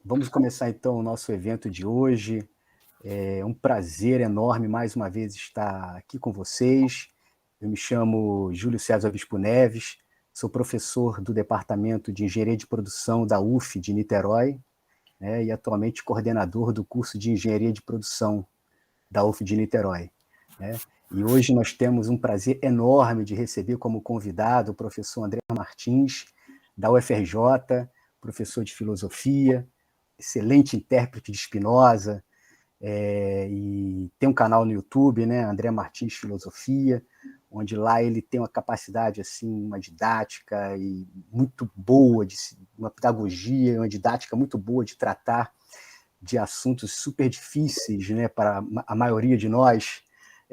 Vamos começar então o nosso evento de hoje. É um prazer enorme mais uma vez estar aqui com vocês. Eu me chamo Júlio César Bispo Neves, sou professor do Departamento de Engenharia de Produção da UF de Niterói, né, e atualmente coordenador do curso de Engenharia de Produção da UF de Niterói, né? E hoje nós temos um prazer enorme de receber como convidado o professor André Martins, da UFRJ, professor de filosofia, excelente intérprete de Spinoza, e tem um canal no YouTube, né, André Martins Filosofia, onde lá ele tem uma capacidade, assim, uma didática e muito boa, uma pedagogia, uma didática muito boa de tratar de assuntos super difíceis, né, para a maioria de nós,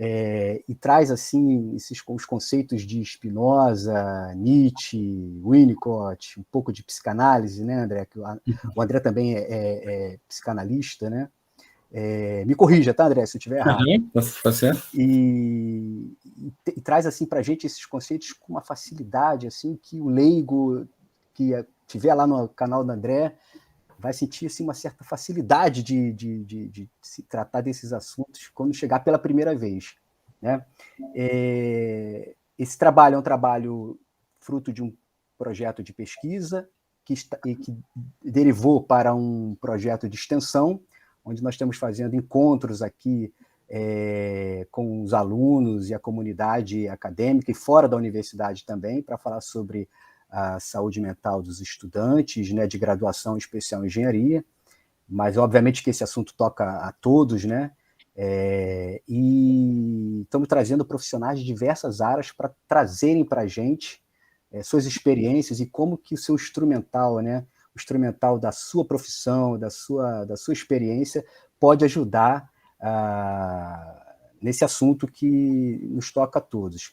e traz assim os conceitos de Spinoza, Nietzsche, Winnicott, um pouco de psicanálise, né, André? O André também é psicanalista, né? Me corrija, tá, André, se eu estiver errado. Tá certo. E traz assim para a gente esses conceitos com uma facilidade assim que o leigo que estiver lá no canal do André vai sentir assim, uma certa facilidade de se tratar desses assuntos quando chegar pela primeira vez, né? Esse trabalho é um trabalho fruto de um projeto de pesquisa que derivou para um projeto de extensão, onde nós estamos fazendo encontros aqui com os alunos e a comunidade acadêmica e fora da universidade também, para falar sobre a saúde mental dos estudantes, né, de graduação especial em engenharia, mas obviamente que esse assunto toca a todos, né? E estamos trazendo profissionais de diversas áreas para trazerem para a gente suas experiências e como que o seu instrumental, né, o instrumental da sua profissão, da sua experiência, pode ajudar nesse assunto que nos toca a todos.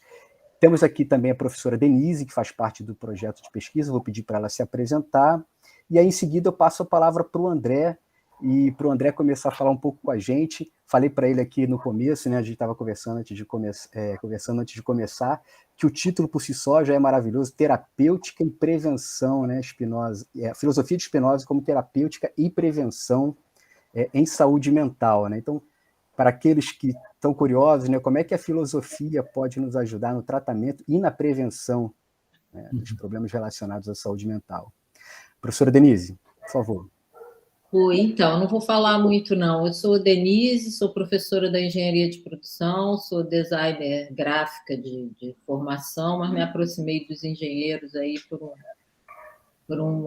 Temos aqui também a professora Denise, que faz parte do projeto de pesquisa, vou pedir para ela se apresentar, e aí em seguida eu passo a palavra para o André, e para o André começar a falar um pouco com a gente. Falei para ele aqui no começo, né, a gente estava conversando antes de começar, que o título por si só já é maravilhoso, Terapêutica e Prevenção, né, Spinoza, Filosofia de Spinoza como terapêutica e prevenção em saúde mental, né? Então, para aqueles que estão curiosos, né, como é que a filosofia pode nos ajudar no tratamento e na prevenção, né, dos problemas relacionados à saúde mental. Professora Denise, por favor. Oi, então, não vou falar muito, não. Eu sou Denise, sou professora da Engenharia de Produção, sou designer gráfica de formação, mas me aproximei dos engenheiros aí por um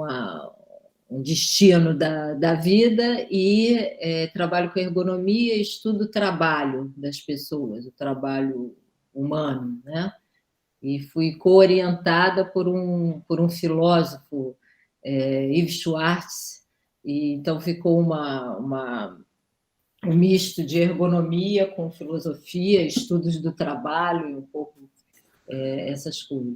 destino da vida e trabalho com ergonomia e estudo o trabalho das pessoas, o trabalho humano, né? E fui co-orientada por um filósofo, Yves Schwartz, e então ficou um misto de ergonomia com filosofia, estudos do trabalho e um pouco essas coisas.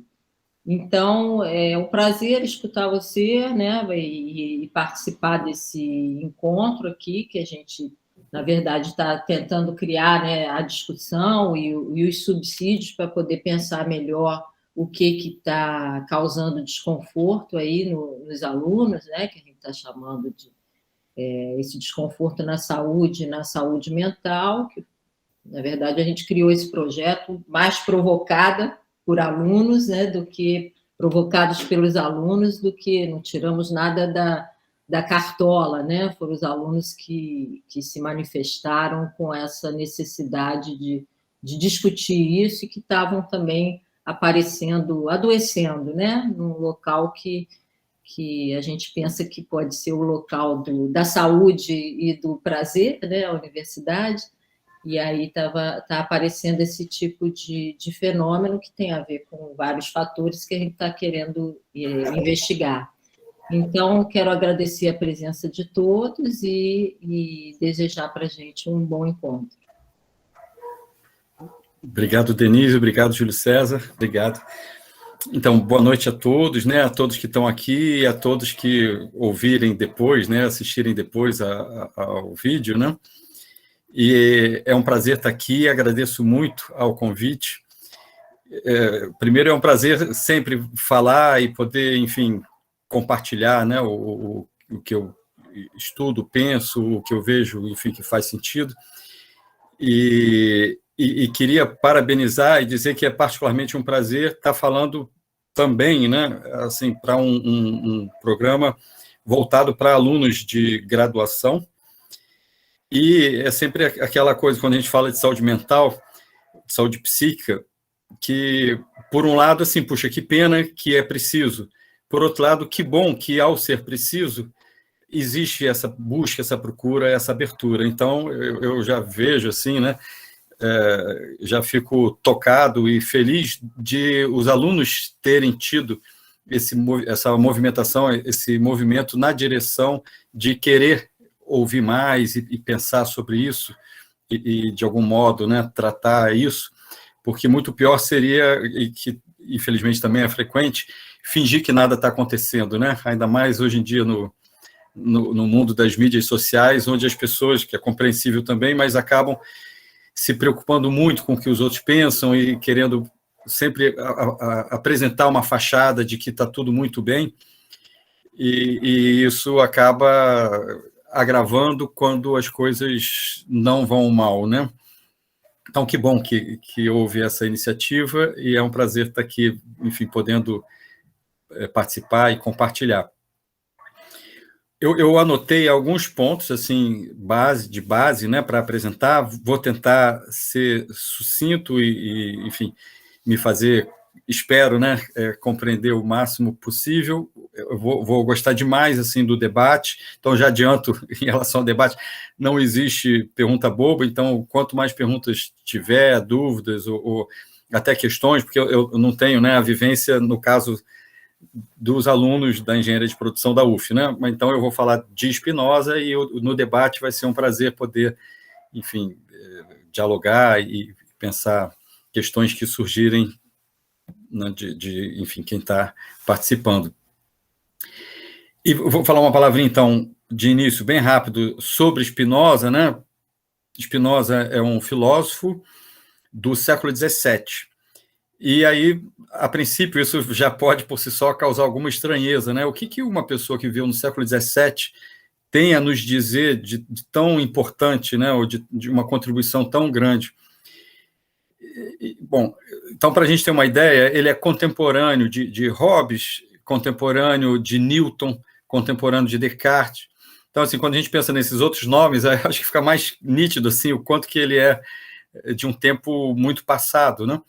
Então, é um prazer escutar você, né, e participar desse encontro aqui, que a gente, na verdade, está tentando criar, né, a discussão e os subsídios para poder pensar melhor o que está causando desconforto aí nos alunos, né, que a gente está chamando de esse desconforto na saúde mental, que, na verdade, a gente criou esse projeto mais provocada por alunos, né, do que provocados pelos alunos, do que não tiramos nada da cartola, né? Foram os alunos que se manifestaram com essa necessidade de discutir isso e que estavam também adoecendo, né? Num local que a gente pensa que pode ser o local da saúde e do prazer, né? A universidade. E aí tá aparecendo esse tipo de fenômeno que tem a ver com vários fatores que a gente está querendo investigar. Então, quero agradecer a presença de todos e desejar para a gente um bom encontro. Obrigado, Denise, obrigado, Júlio César, obrigado. Então, boa noite a todos, né, a todos que estão aqui e a todos que ouvirem depois, né, assistirem depois ao vídeo, né. E é um prazer estar aqui, agradeço muito ao convite. Primeiro, é um prazer sempre falar e poder, enfim, compartilhar, né, o que eu estudo, penso, o que eu vejo, enfim, que faz sentido. E queria parabenizar e dizer que é particularmente um prazer estar falando também, né, assim, para um programa voltado para alunos de graduação. E é sempre aquela coisa, quando a gente fala de saúde mental, de saúde psíquica, que, por um lado, assim, puxa, que pena que é preciso. Por outro lado, que bom que, ao ser preciso, existe essa busca, essa procura, essa abertura. Então, eu já vejo, assim, né, já fico tocado e feliz de os alunos terem tido essa movimentação, esse movimento na direção de querer ouvir mais e pensar sobre isso e de algum modo, né, tratar isso, porque muito pior seria, e que infelizmente também é frequente, fingir que nada está acontecendo, né? Ainda mais hoje em dia no mundo das mídias sociais, onde as pessoas, que é compreensível também, mas acabam se preocupando muito com o que os outros pensam e querendo sempre apresentar uma fachada de que está tudo muito bem, e isso acaba agravando quando as coisas não vão mal, né? Então, que bom que houve essa iniciativa, e é um prazer estar aqui, enfim, podendo participar e compartilhar. Eu anotei alguns pontos, assim, de base, né, para apresentar. Vou tentar ser sucinto e, enfim, me fazer, espero, né, compreender o máximo possível. Eu vou gostar demais, assim, do debate. Então, já adianto, em relação ao debate, não existe pergunta boba. Então, quanto mais perguntas tiver, dúvidas ou até questões, porque eu não tenho, né, a vivência, no caso dos alunos da engenharia de produção da UF, né? Então eu vou falar de Spinoza e no debate vai ser um prazer poder, enfim, dialogar e pensar questões que surgirem, né, enfim, quem está participando. E vou falar uma palavrinha, então, de início, bem rápido, sobre Spinoza, né? Spinoza é um filósofo do século XVII. E aí, a princípio, isso já pode, por si só, causar alguma estranheza, né? O que uma pessoa que viveu no século XVII tem a nos dizer de tão importante, né? Ou de uma contribuição tão grande? Bom, então, para a gente ter uma ideia, ele é contemporâneo de Hobbes, contemporâneo de Newton, contemporâneo de Descartes. Então, assim, quando a gente pensa nesses outros nomes, acho que fica mais nítido, assim, o quanto que ele é de um tempo muito passado, né?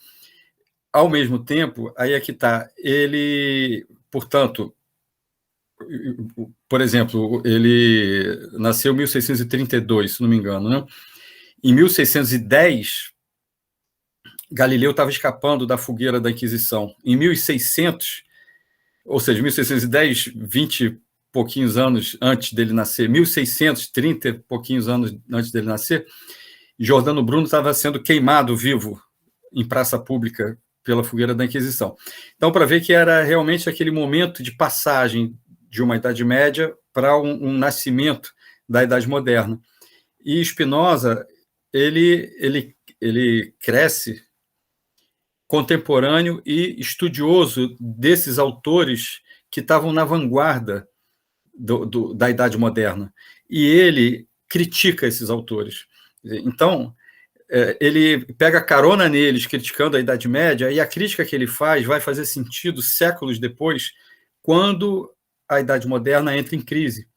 Ao mesmo tempo, aí é que está, ele, portanto, por exemplo, ele nasceu em 1632, se não me engano, né? Em 1610, Galileu estava escapando da fogueira da Inquisição. Em 1600, ou seja, 1610, 20 e pouquinhos anos antes dele nascer, 1600, 30 e pouquinhos anos antes dele nascer, Giordano Bruno estava sendo queimado vivo em praça pública pela fogueira da Inquisição. Então, para ver que era realmente aquele momento de passagem de uma Idade Média para um nascimento da Idade Moderna. E Spinoza, ele cresce contemporâneo e estudioso desses autores que estavam na vanguarda da Idade Moderna. E ele critica esses autores. Então, ele pega carona neles, criticando a Idade Média, e a crítica que ele faz vai fazer sentido séculos depois, quando a Idade Moderna entra em crise.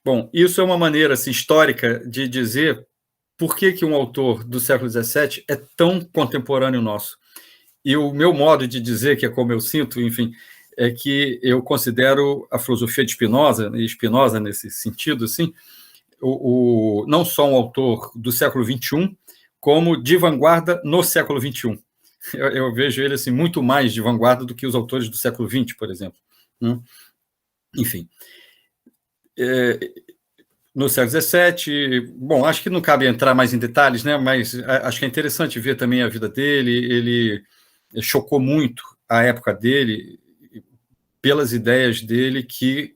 Bom, isso é uma maneira assim, histórica de dizer por que um autor do século XVII é tão contemporâneo nosso. E o meu modo de dizer, que é como eu sinto, enfim, é que eu considero a filosofia de Spinoza, e Spinoza nesse sentido, assim, não só um autor do século XXI, como de vanguarda no século XXI. Eu vejo ele assim, muito mais de vanguarda do que os autores do século XX, por exemplo. Enfim. No século XVII, bom, acho que não cabe entrar mais em detalhes, né? Mas acho que é interessante ver também a vida dele. Ele chocou muito a época dele pelas ideias dele, que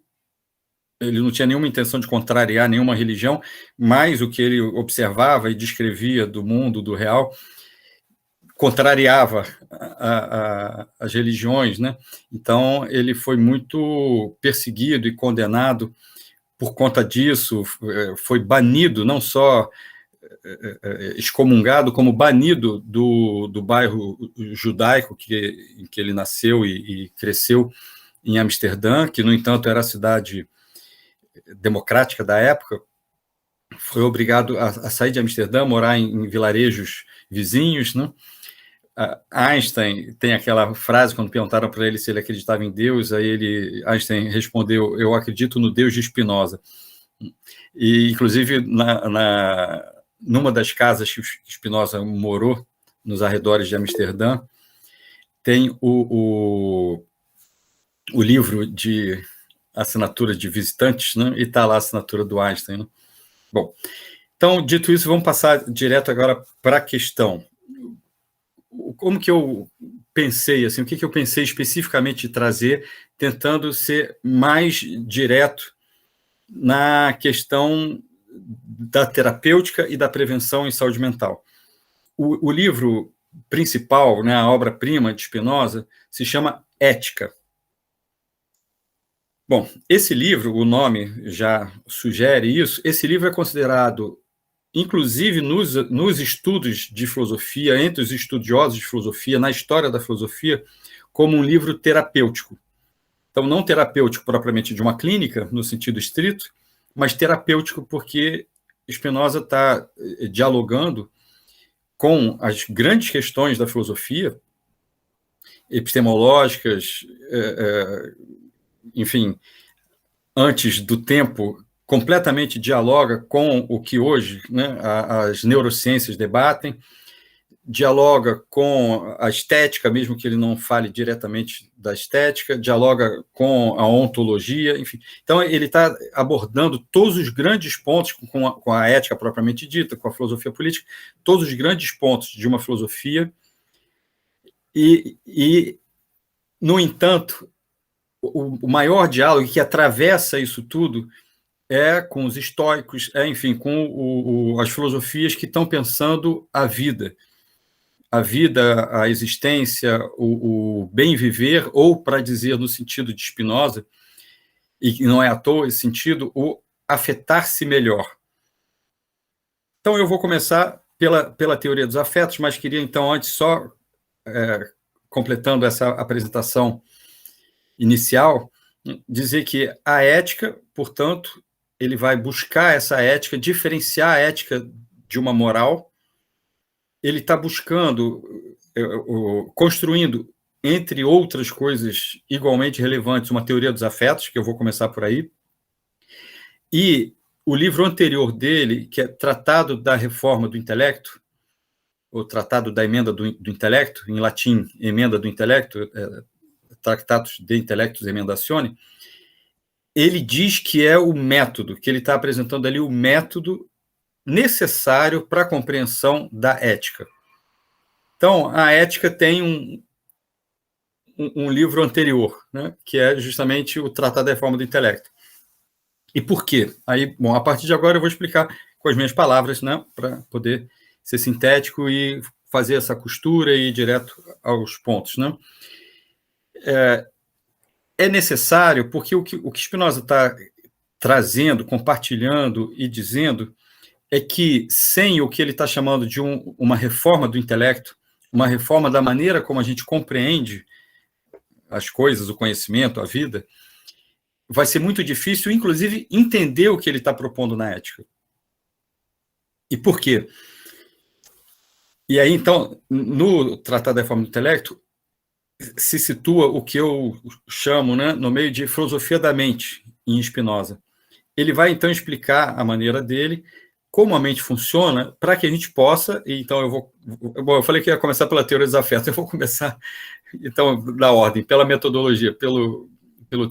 ele não tinha nenhuma intenção de contrariar nenhuma religião, mas o que ele observava e descrevia do mundo, do real, contrariava as religiões, né? Então, ele foi muito perseguido e condenado por conta disso, foi banido, não só excomungado, como banido do bairro judaico em que ele nasceu e cresceu, em Amsterdã, que, no entanto, era a cidade democrática da época. Foi obrigado a sair de Amsterdã, morar em vilarejos vizinhos, né? Einstein tem aquela frase, quando perguntaram para ele se ele acreditava em Deus, Einstein respondeu: eu acredito no Deus de Spinoza. E, inclusive, numa das casas que Spinoza morou, nos arredores de Amsterdã, tem o livro de assinatura de visitantes, né? E está lá a assinatura do Einstein, né? Bom, então, dito isso, vamos passar direto agora para a questão. Como que eu pensei, assim, o que eu pensei especificamente de trazer, tentando ser mais direto na questão da terapêutica e da prevenção em saúde mental. O livro principal, né, a obra-prima de Spinoza, se chama Ética. Bom, esse livro, o nome já sugere isso, esse livro é considerado, inclusive nos estudos de filosofia, entre os estudiosos de filosofia, na história da filosofia, como um livro terapêutico. Então, não terapêutico propriamente de uma clínica, no sentido estrito, mas terapêutico porque Spinoza está dialogando com as grandes questões da filosofia, epistemológicas, enfim, antes do tempo, completamente dialoga com o que hoje, né, as neurociências debatem, dialoga com a estética, mesmo que ele não fale diretamente da estética, dialoga com a ontologia, enfim. Então, ele está abordando todos os grandes pontos, com a ética propriamente dita, com a filosofia política, todos os grandes pontos de uma filosofia, e no entanto, o maior diálogo que atravessa isso tudo é com os estoicos, enfim, com as filosofias que estão pensando a vida, a existência, o bem viver, ou, para dizer no sentido de Spinoza, e não é à toa esse sentido, o afetar-se melhor. Então, eu vou começar pela teoria dos afetos, mas queria, então, antes, só completando essa apresentação inicial, dizer que a ética, portanto, ele vai buscar essa ética, diferenciar a ética de uma moral. Ele está buscando, construindo, entre outras coisas igualmente relevantes, uma teoria dos afetos, que eu vou começar por aí, e o livro anterior dele, que é Tratado da Reforma do Intelecto, ou Tratado da Emenda do Intelecto, em latim, Emenda do Intelecto, Tractatus de Intellectus Emendatione, ele diz que é o método, que ele está apresentando ali o método necessário para a compreensão da ética. Então, a ética tem um livro anterior, né, que é justamente o Tratado da Reforma do Intelecto. E por quê? Aí, bom, a partir de agora eu vou explicar com as minhas palavras, né, para poder ser sintético e fazer essa costura e ir direto aos pontos, né? É necessário, porque o que Spinoza está trazendo, compartilhando e dizendo é que, sem o que ele está chamando de uma reforma do intelecto, uma reforma da maneira como a gente compreende as coisas, o conhecimento, a vida, vai ser muito difícil, inclusive, entender o que ele está propondo na ética. E por quê? E aí, então, no Tratado da Reforma do Intelecto, se situa o que eu chamo, né, no meio de filosofia da mente, em Spinoza. Ele vai, então, explicar a maneira dele, como a mente funciona, para que a gente possa, e então eu falei que ia começar pela teoria dos afetos, eu vou começar, então, da ordem, pela metodologia, pelo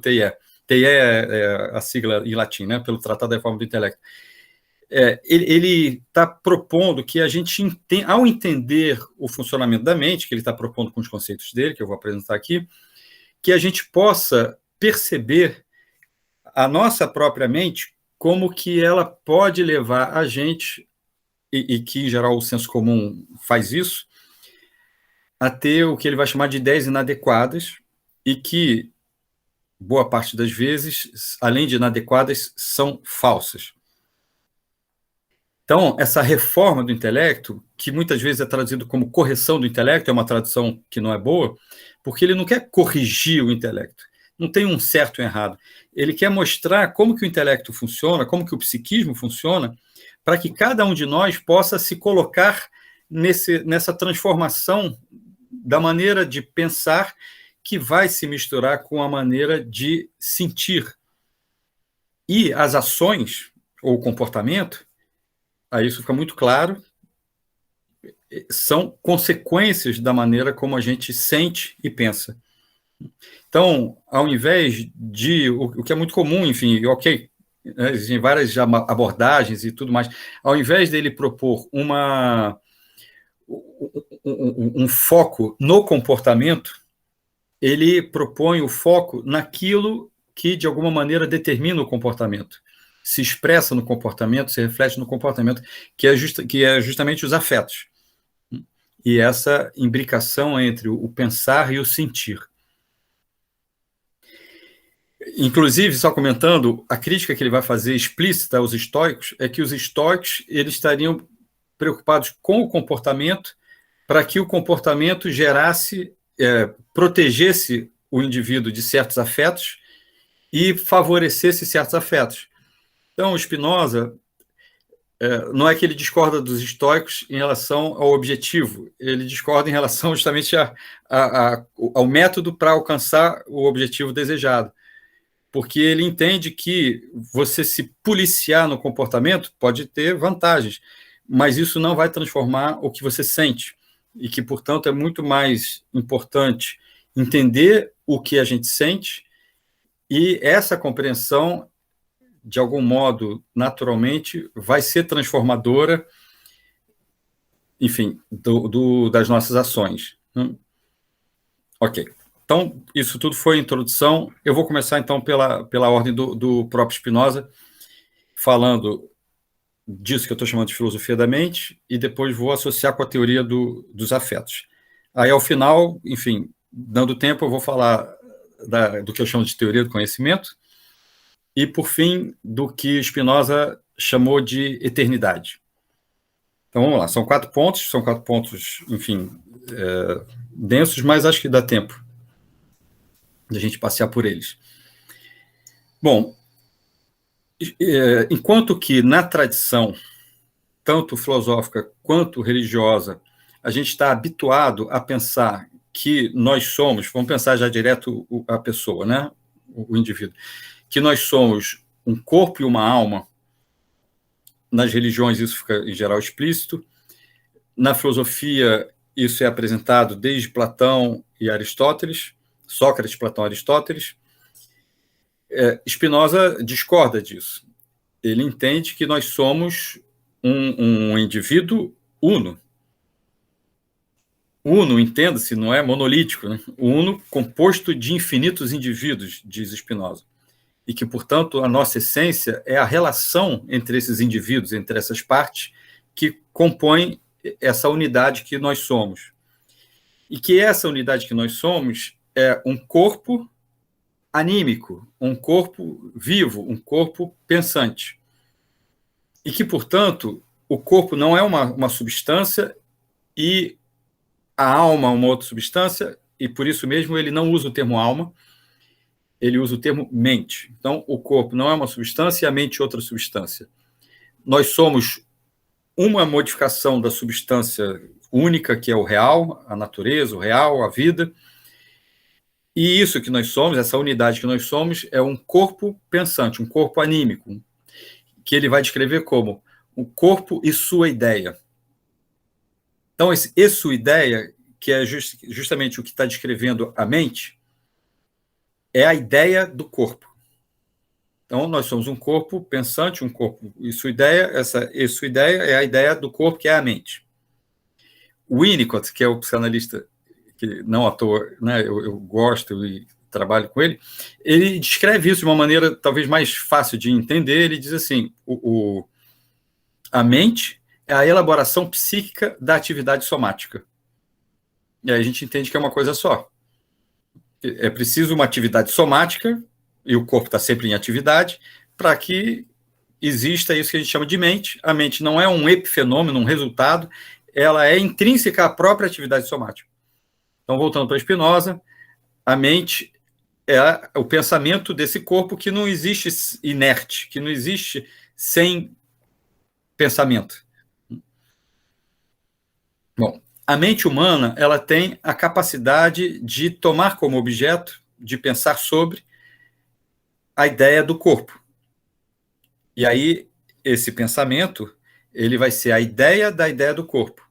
TIE. TIE é a sigla em latim, né, pelo Tratado da Reforma do Intelecto. Ele está propondo que a gente, ao entender o funcionamento da mente, que ele está propondo com os conceitos dele, que eu vou apresentar aqui, que a gente possa perceber a nossa própria mente, como que ela pode levar a gente, e que, em geral, o senso comum faz isso, a ter o que ele vai chamar de ideias inadequadas, e que boa parte das vezes, além de inadequadas, são falsas. Então, essa reforma do intelecto, que muitas vezes é traduzido como correção do intelecto, é uma tradução que não é boa, porque ele não quer corrigir o intelecto. Não tem um certo e um errado. Ele quer mostrar como que o intelecto funciona, como que o psiquismo funciona, para que cada um de nós possa se colocar nessa transformação da maneira de pensar que vai se misturar com a maneira de sentir. E as ações, ou o comportamento, aí isso fica muito claro, são consequências da maneira como a gente sente e pensa. Então, ao invés de, o que é muito comum, enfim, ok, né, existem várias abordagens e tudo mais, ao invés dele propor um foco no comportamento, ele propõe o foco naquilo que, de alguma maneira, determina o comportamento, se expressa no comportamento, se reflete no comportamento, que é justamente os afetos. E essa imbricação entre o pensar e o sentir. Inclusive, só comentando, a crítica que ele vai fazer explícita aos estoicos é que os estoicos eles estariam preocupados com o comportamento para que o comportamento protegesse o indivíduo de certos afetos e favorecesse certos afetos. Então, o Spinoza, não é que ele discorda dos estoicos em relação ao objetivo, ele discorda em relação justamente ao método para alcançar o objetivo desejado. Porque ele entende que você se policiar no comportamento pode ter vantagens, mas isso não vai transformar o que você sente, e que, portanto, é muito mais importante entender o que a gente sente, e essa compreensão, de algum modo, naturalmente, vai ser transformadora, enfim, das nossas ações. Ok. Então, isso tudo foi introdução. Eu vou começar, então, pela ordem do próprio Spinoza, falando disso que eu estou chamando de filosofia da mente, e depois vou associar com a teoria dos afetos. Aí, ao final, enfim, dando tempo, eu vou falar do que eu chamo de teoria do conhecimento, e, por fim, do que Spinoza chamou de eternidade. Então, vamos lá. São 4 pontos, enfim, densos, mas acho que dá tempo de a gente passear por eles. Bom, enquanto que na tradição, tanto filosófica quanto religiosa, a gente está habituado a pensar que nós somos, vamos pensar já direto a pessoa, né? O indivíduo, que nós somos um corpo e uma alma. Nas religiões isso fica, em geral, explícito. Na filosofia, isso é apresentado desde Platão e Aristóteles, Sócrates, Platão, Aristóteles. Spinoza discorda disso. Ele entende que nós somos um indivíduo uno. Uno, entenda-se, não é monolítico, né? Uno composto de infinitos indivíduos, diz Spinoza. E que, portanto, a nossa essência é a relação entre esses indivíduos, entre essas partes, que compõem essa unidade que nós somos. E que essa unidade que nós somos é um corpo anímico, um corpo vivo, um corpo pensante. E que, portanto, o corpo não é uma substância e a alma uma outra substância, e por isso mesmo ele não usa o termo alma, ele usa o termo mente. Então, o corpo não é uma substância e a mente outra substância. Nós somos uma modificação da substância única, que é o real, a natureza, o real, a vida. E isso que nós somos, essa unidade que nós somos, é um corpo pensante, um corpo anímico, que ele vai descrever como o corpo e sua ideia. Então, esse sua ideia, que é justamente o que está descrevendo a mente, é a ideia do corpo. Então, nós somos um corpo pensante, um corpo e sua ideia, essa sua ideia é a ideia do corpo, que é a mente. O Winnicott, que é o psicanalista que não à toa, né, eu gosto e trabalho com ele descreve isso de uma maneira talvez mais fácil de entender. Ele diz assim, a mente é a elaboração psíquica da atividade somática. E aí a gente entende que é uma coisa só. É preciso uma atividade somática, e o corpo está sempre em atividade, para que exista isso que a gente chama de mente. A mente não é um epifenômeno, um resultado, ela é intrínseca à própria atividade somática. Então, voltando para Spinoza, a mente é o pensamento desse corpo que não existe inerte, que não existe sem pensamento. Bom, a mente humana, ela tem a capacidade de tomar como objeto, de pensar sobre a ideia do corpo. E aí, esse pensamento, ele vai ser a ideia da ideia do corpo.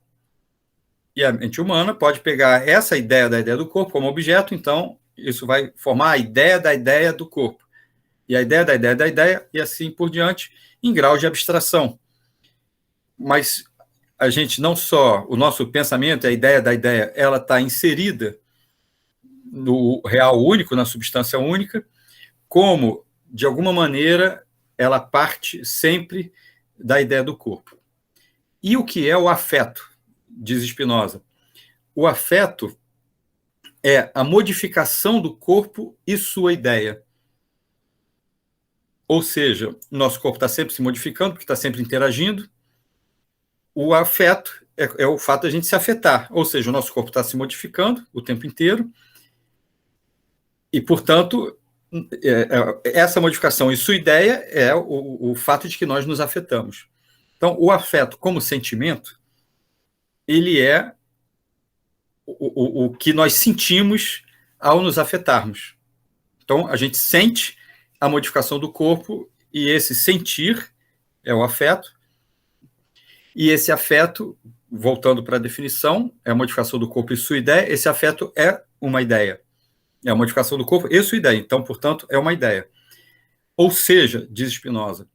E a mente humana pode pegar essa ideia da ideia do corpo como objeto, então isso vai formar a ideia da ideia do corpo. E a ideia da ideia da ideia, e assim por diante, em grau de abstração. Mas a gente não só, o nosso pensamento, a ideia da ideia, ela está inserida no real único, na substância única, como, de alguma maneira, ela parte sempre da ideia do corpo. E o que é o afeto, diz Spinoza? O afeto é a modificação do corpo e sua ideia. Ou seja, nosso corpo está sempre se modificando, porque está sempre interagindo. O afeto é o fato de a gente se afetar, ou seja, o nosso corpo está se modificando o tempo inteiro, e, portanto, essa modificação e sua ideia é o fato de que nós nos afetamos. Então, o afeto como sentimento, ele é o que nós sentimos ao nos afetarmos. Então, a gente sente a modificação do corpo, e esse sentir é o afeto, e esse afeto, voltando para a definição, é a modificação do corpo e sua ideia. Esse afeto é uma ideia. É a modificação do corpo e sua ideia. Então, portanto, é uma ideia. Ou seja, diz Spinoza,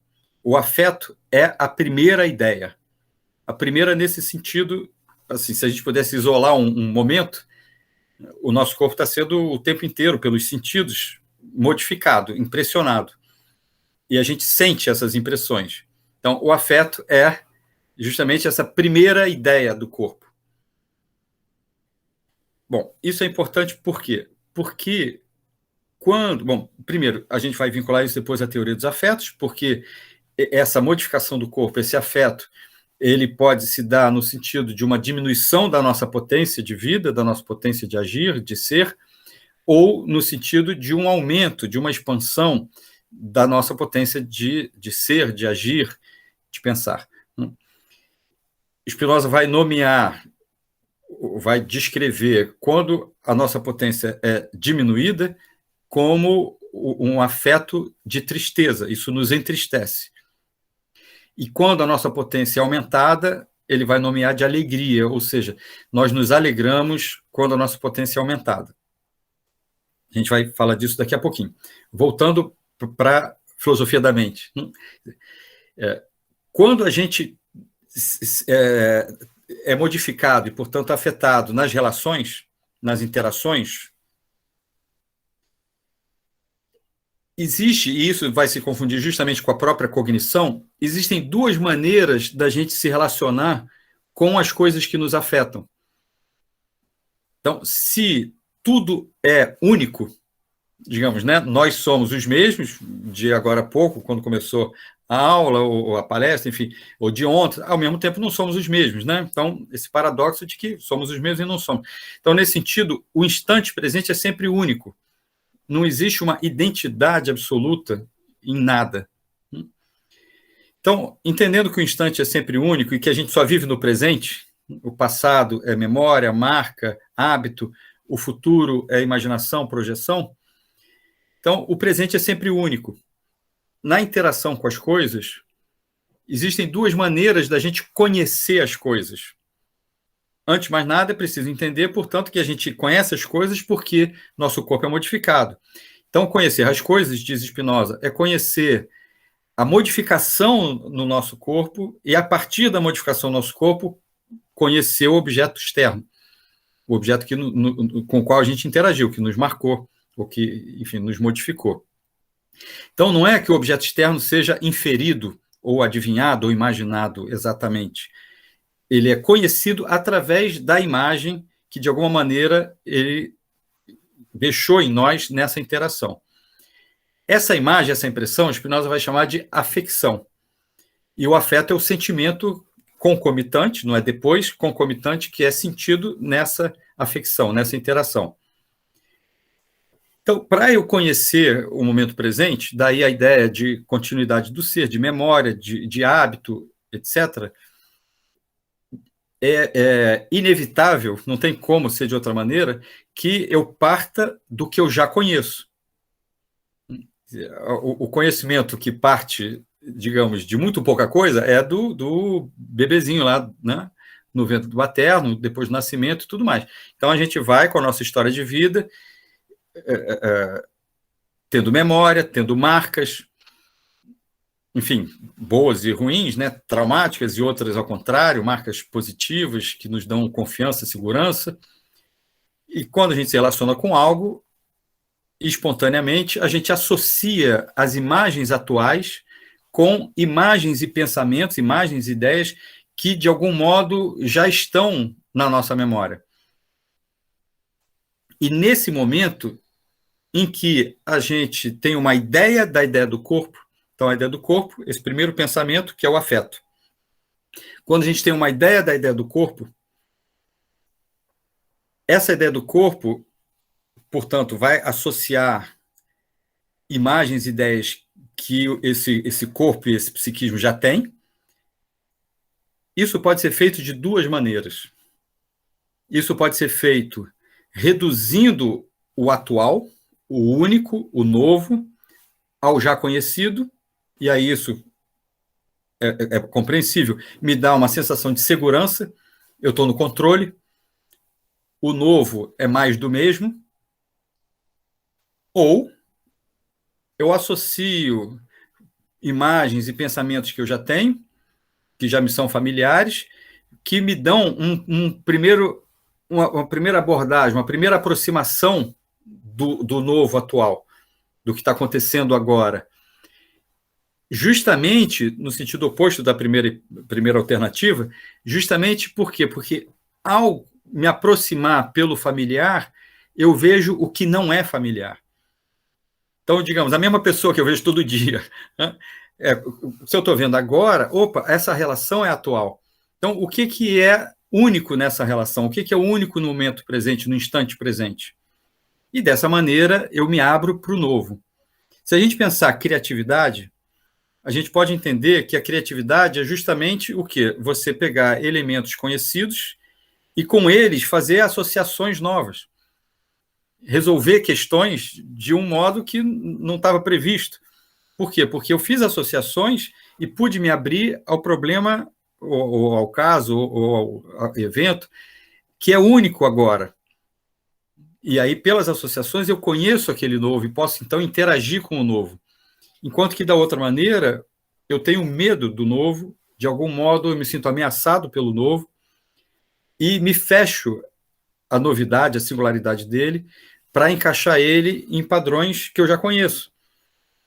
o afeto é a primeira ideia. A primeira nesse sentido, assim, se a gente pudesse isolar um momento, o nosso corpo está sendo o tempo inteiro, pelos sentidos, modificado, impressionado. E a gente sente essas impressões. Então, o afeto é justamente essa primeira ideia do corpo. Bom, isso é importante por quê? Porque quando... Bom, primeiro, a gente vai vincular isso depois à teoria dos afetos, porque essa modificação do corpo, esse afeto, ele pode se dar no sentido de uma diminuição da nossa potência de vida, da nossa potência de agir, de ser, ou no sentido de um aumento, de uma expansão da nossa potência de ser, de agir, de pensar. Spinoza vai nomear, vai descrever quando a nossa potência é diminuída como um afeto de tristeza, isso nos entristece. E quando a nossa potência é aumentada, ele vai nomear de alegria, ou seja, nós nos alegramos quando a nossa potência é aumentada. A gente vai falar disso daqui a pouquinho. Voltando para a filosofia da mente. Quando a gente é modificado e, portanto, afetado nas relações, nas interações, existe, e isso vai se confundir justamente com a própria cognição, existem duas maneiras da gente se relacionar com as coisas que nos afetam. Então, se tudo é único, digamos, né, nós somos os mesmos, de agora a pouco, quando começou a aula, ou a palestra, enfim, ou de ontem, ao mesmo tempo não somos os mesmos, né? Então, esse paradoxo de que somos os mesmos e não somos. Então, nesse sentido, o instante presente é sempre único. Não existe uma identidade absoluta em nada. Então, entendendo que o instante é sempre único e que a gente só vive no presente, o passado é memória, marca, hábito, o futuro é imaginação, projeção, então o presente é sempre único. Na interação com as coisas, existem duas maneiras da gente conhecer as coisas. Antes de mais nada, é preciso entender, portanto, que a gente conhece as coisas porque nosso corpo é modificado. Então, conhecer as coisas, diz Spinoza, é conhecer a modificação no nosso corpo e, a partir da modificação do nosso corpo, conhecer o objeto externo, o objeto com o qual a gente interagiu, que nos marcou, ou que, enfim, nos modificou. Então, não é que o objeto externo seja inferido, ou adivinhado, ou imaginado exatamente. Ele é conhecido através da imagem que, de alguma maneira, ele deixou em nós nessa interação. Essa imagem, essa impressão, Spinoza vai chamar de afecção. E o afeto é o sentimento concomitante, não é depois, concomitante, que é sentido nessa afecção, nessa interação. Então, para eu conhecer o momento presente, daí a ideia de continuidade do ser, de memória, de hábito, etc., é inevitável, não tem como ser de outra maneira, que eu parta do que eu já conheço. O conhecimento que parte, digamos, de muito pouca coisa é do bebezinho lá, né, no ventre do materno, depois do nascimento e tudo mais. Então, a gente vai com a nossa história de vida, tendo memória, tendo marcas, enfim, boas e ruins, né, traumáticas e outras ao contrário, marcas positivas que nos dão confiança, segurança. E quando a gente se relaciona com algo, espontaneamente, a gente associa as imagens atuais com imagens e pensamentos, imagens e ideias que, de algum modo, já estão na nossa memória. E nesse momento em que a gente tem uma ideia da ideia do corpo, então a ideia do corpo, esse primeiro pensamento, que é o afeto. Quando a gente tem uma ideia da ideia do corpo, essa ideia do corpo, portanto, vai associar imagens e ideias que esse corpo e esse psiquismo já tem. Isso pode ser feito de duas maneiras. Isso pode ser feito reduzindo o atual, o único, o novo, ao já conhecido, e aí isso é compreensível, me dá uma sensação de segurança, eu estou no controle, o novo é mais do mesmo, ou eu associo imagens e pensamentos que eu já tenho, que já me são familiares, que me dão uma primeira abordagem, uma primeira aproximação do novo atual, do que está acontecendo agora. Justamente no sentido oposto da primeira alternativa, justamente por quê? Porque ao me aproximar pelo familiar, eu vejo o que não é familiar. Então, digamos, a mesma pessoa que eu vejo todo dia, né? Se eu estou vendo agora, opa, essa relação é atual. Então, o que é único nessa relação? O que é único no momento presente, no instante presente? E dessa maneira, eu me abro para o novo. Se a gente pensar criatividade, a gente pode entender que a criatividade é justamente o quê? Você pegar elementos conhecidos e, com eles, fazer associações novas. Resolver questões de um modo que não estava previsto. Por quê? Porque eu fiz associações e pude me abrir ao problema, ou ao caso, ou ao evento, que é único agora. E aí, pelas associações, eu conheço aquele novo e posso, então, interagir com o novo. Enquanto que, da outra maneira, eu tenho medo do novo, de algum modo eu me sinto ameaçado pelo novo e me fecho a novidade, a singularidade dele, para encaixar ele em padrões que eu já conheço.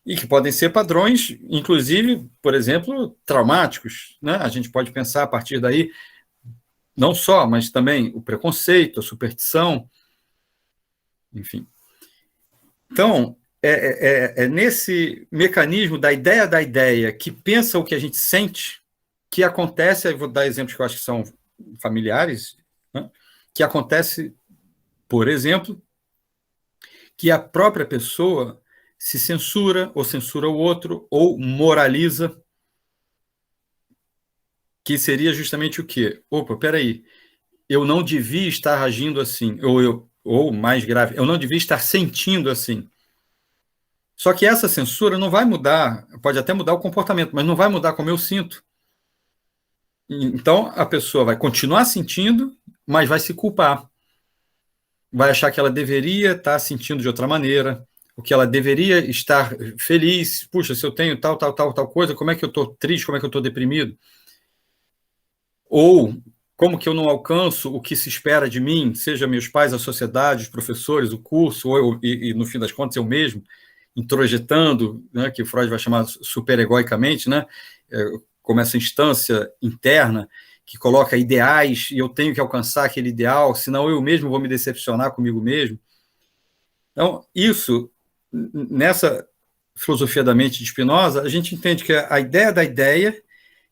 E que podem ser padrões, inclusive, por exemplo, traumáticos, né? A gente pode pensar a partir daí, não só, mas também o preconceito, a superstição, enfim. Então, é nesse mecanismo da ideia que pensa o que a gente sente, que acontece, eu vou dar exemplos que eu acho que são familiares, né? Que acontece, por exemplo, que a própria pessoa se censura, ou censura o outro, ou moraliza, que seria justamente o quê? Opa, peraí, eu não devia estar agindo assim, ou mais grave, eu não devia estar sentindo assim. Só que essa censura não vai mudar, pode até mudar o comportamento, mas não vai mudar como eu sinto. Então, a pessoa vai continuar sentindo, mas vai se culpar. Vai achar que ela deveria estar sentindo de outra maneira, o que ela deveria estar feliz. Puxa, se eu tenho tal coisa, como é que eu estou triste, como é que eu estou deprimido? Ou como que eu não alcanço o que se espera de mim, seja meus pais, a sociedade, os professores, o curso, ou e no fim das contas eu mesmo, introjetando, né, que Freud vai chamar superegoicamente, né, como essa instância interna que coloca ideais e eu tenho que alcançar aquele ideal, senão eu mesmo vou me decepcionar comigo mesmo. Então, isso, nessa filosofia da mente de Spinoza, a gente entende que a ideia da ideia,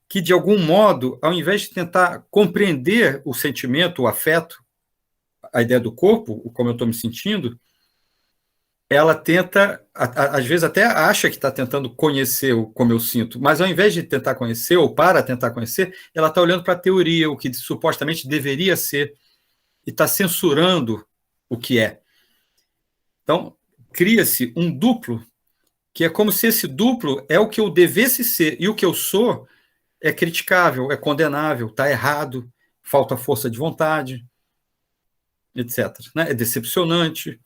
que, de algum modo, ao invés de tentar compreender o sentimento, o afeto, a ideia do corpo, como eu estou me sentindo, ela tenta, às vezes até acha que está tentando conhecer como eu sinto, mas ao invés de tentar conhecer, ou para tentar conhecer, ela está olhando para a teoria, o que supostamente deveria ser, e está censurando o que é. Então, cria-se um duplo, que é como se esse duplo é o que eu devesse ser, e o que eu sou é criticável, é condenável, está errado, falta força de vontade, etc. Né? É decepcionante.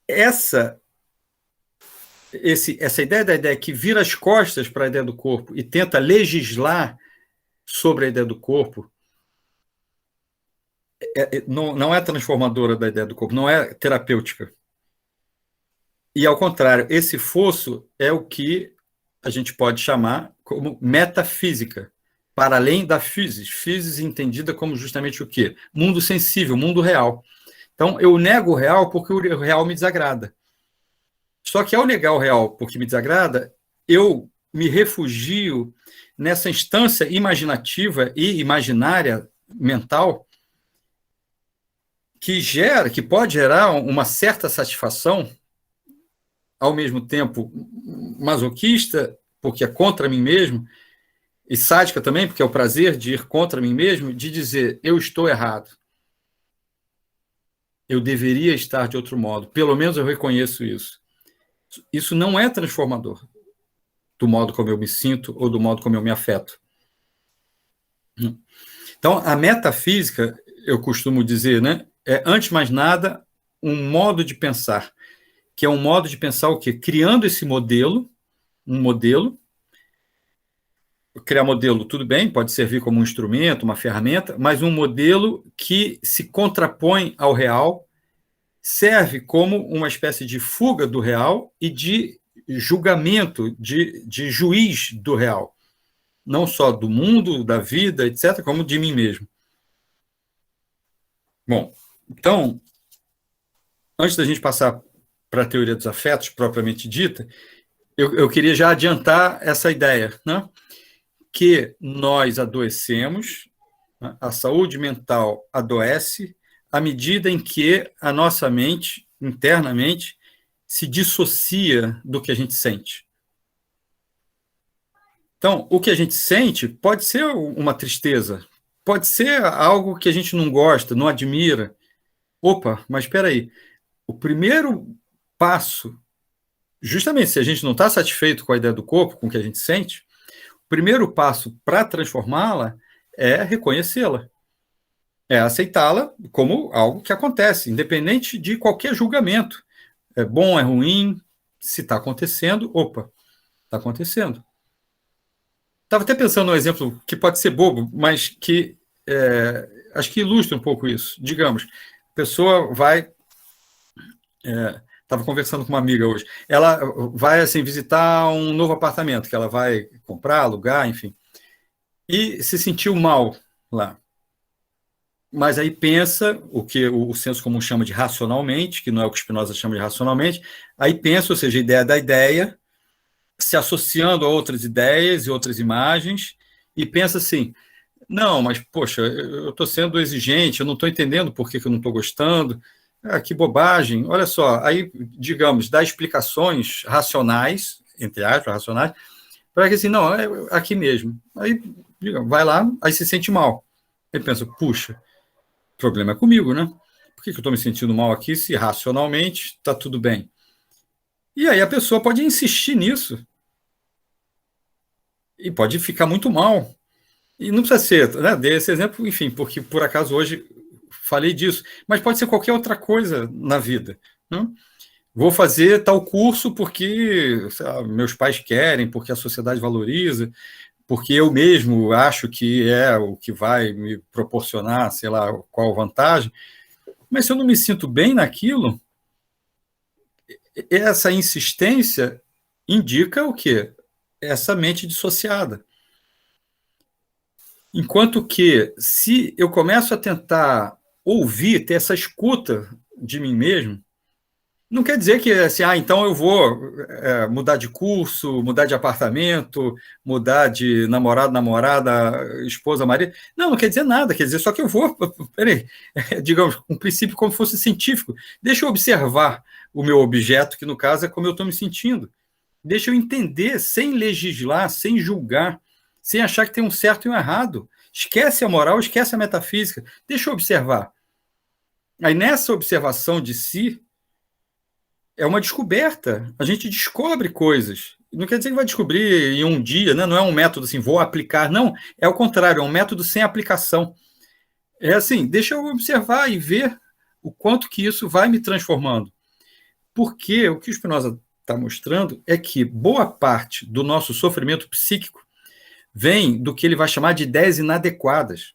Essa ideia da ideia que vira as costas para a ideia do corpo e tenta legislar sobre a ideia do corpo não é transformadora da ideia do corpo, não é terapêutica. E, ao contrário, esse fosso é o que a gente pode chamar como metafísica, para além da physis. Physis entendida como justamente o quê? Mundo sensível, mundo real. Então, eu nego o real porque o real me desagrada. Só que, ao negar o real porque me desagrada, eu me refugio nessa instância imaginativa e imaginária mental que pode gerar uma certa satisfação, ao mesmo tempo masoquista, porque é contra mim mesmo, e sádica também, porque é o prazer de ir contra mim mesmo, de dizer, eu estou errado. Eu deveria estar de outro modo. Pelo menos eu reconheço isso. Isso não é transformador do modo como eu me sinto ou do modo como eu me afeto. Então, a metafísica, eu costumo dizer, né, é, antes de mais nada, um modo de pensar, que é um modo de pensar o quê? Criando esse modelo, um modelo. Criar modelo, tudo bem, pode servir como um instrumento, uma ferramenta, mas um modelo que se contrapõe ao real, serve como uma espécie de fuga do real e de julgamento, de juiz do real. Não só do mundo, da vida, etc., como de mim mesmo. Bom, então, antes da gente passar para a teoria dos afetos, propriamente dita, eu queria já adiantar essa ideia, né? Que nós adoecemos, a saúde mental adoece à medida em que a nossa mente, internamente, se dissocia do que a gente sente. Então, o que a gente sente pode ser uma tristeza, pode ser algo que a gente não gosta, não admira. Opa, mas espera aí. O primeiro passo, justamente se a gente não está satisfeito com a ideia do corpo, com o que a gente sente, o primeiro passo para transformá-la é reconhecê-la, é aceitá-la como algo que acontece, independente de qualquer julgamento. É bom, é ruim, se está acontecendo, opa, está acontecendo. Estava até pensando num exemplo que pode ser bobo, mas que acho que ilustra um pouco isso. Digamos, a pessoa vai... Estava conversando com uma amiga hoje. Ela vai assim, visitar um novo apartamento que ela vai comprar, alugar, enfim. E se sentiu mal lá. Mas aí pensa, o que o senso comum chama de racionalmente, que não é o que Spinoza chama de racionalmente, aí pensa, ou seja, a ideia da ideia, se associando a outras ideias e outras imagens, e pensa assim, não, mas, poxa, eu estou sendo exigente, eu não estou entendendo por que eu não estou gostando, que bobagem, olha só, aí, digamos, dá explicações racionais, entre aspas, racionais, para que assim, não, é aqui mesmo. Aí, digamos, vai lá, aí se sente mal. Aí pensa, puxa, o problema é comigo, né? Por que eu estou me sentindo mal aqui se racionalmente está tudo bem? E aí a pessoa pode insistir nisso. E pode ficar muito mal. E não precisa ser, né? Dei esse exemplo, enfim, porque por acaso hoje falei disso. Mas pode ser qualquer outra coisa na vida. Né? Vou fazer tal curso porque sei lá, meus pais querem, porque a sociedade valoriza, porque eu mesmo acho que é o que vai me proporcionar, sei lá, qual vantagem. Mas se eu não me sinto bem naquilo, essa insistência indica o quê? Essa mente dissociada. Enquanto que, se eu começo a tentar ouvir, ter essa escuta de mim mesmo, não quer dizer que, assim, então eu vou mudar de curso, mudar de apartamento, mudar de namorado, namorada, esposa, marido. Não quer dizer nada, quer dizer só que eu vou, peraí, digamos, um princípio como se fosse científico. Deixa eu observar o meu objeto, que no caso é como eu estou me sentindo. Deixa eu entender, sem legislar, sem julgar, sem achar que tem um certo e um errado. Esquece a moral, esquece a metafísica. Deixa eu observar. Aí, nessa observação de si, é uma descoberta. A gente descobre coisas. Não quer dizer que vai descobrir em um dia, né? Não é um método assim, vou aplicar. Não, é o contrário, é um método sem aplicação. É assim, deixa eu observar e ver o quanto que isso vai me transformando. Porque o que o Spinoza está mostrando é que boa parte do nosso sofrimento psíquico vem do que ele vai chamar de ideias inadequadas.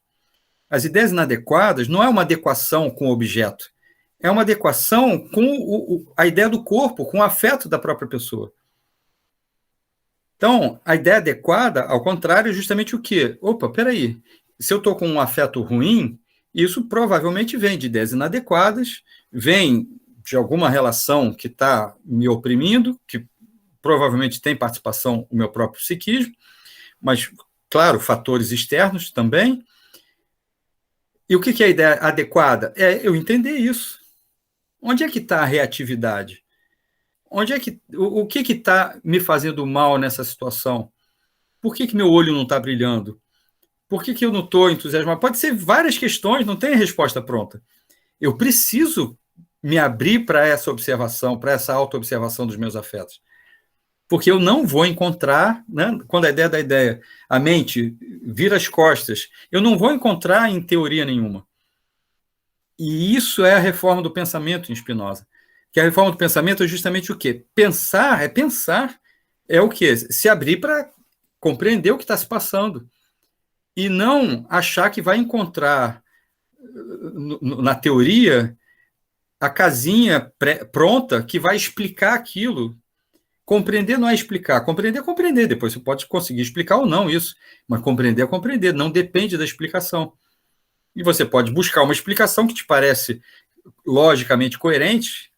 As ideias inadequadas não é uma adequação com o objeto, é uma adequação com a ideia do corpo, com o afeto da própria pessoa. Então, a ideia adequada, ao contrário, é justamente o quê? Opa, peraí, se eu estou com um afeto ruim, isso provavelmente vem de ideias inadequadas, vem de alguma relação que está me oprimindo, que provavelmente tem participação o meu próprio psiquismo, mas, claro, fatores externos também. E o que é a ideia adequada? É eu entender isso. Onde é que está a reatividade? Onde é que, o que está me fazendo mal nessa situação? Por que meu olho não está brilhando? Por que eu não estou entusiasmado? Pode ser várias questões, não tem resposta pronta. Eu preciso me abrir para essa observação, para essa autoobservação dos meus afetos. Porque eu não vou encontrar, né, quando a ideia da ideia, a mente vira as costas, eu não vou encontrar em teoria nenhuma. E isso é a reforma do pensamento em Spinoza. Que a reforma do pensamento é justamente o quê? Pensar é o quê? Se abrir para compreender o que está se passando. E não achar que vai encontrar na teoria a casinha pronta que vai explicar aquilo. Compreender não é explicar. Compreender é compreender. Depois você pode conseguir explicar ou não isso. Mas compreender é compreender. Não depende da explicação. E você pode buscar uma explicação que te parece logicamente coerente,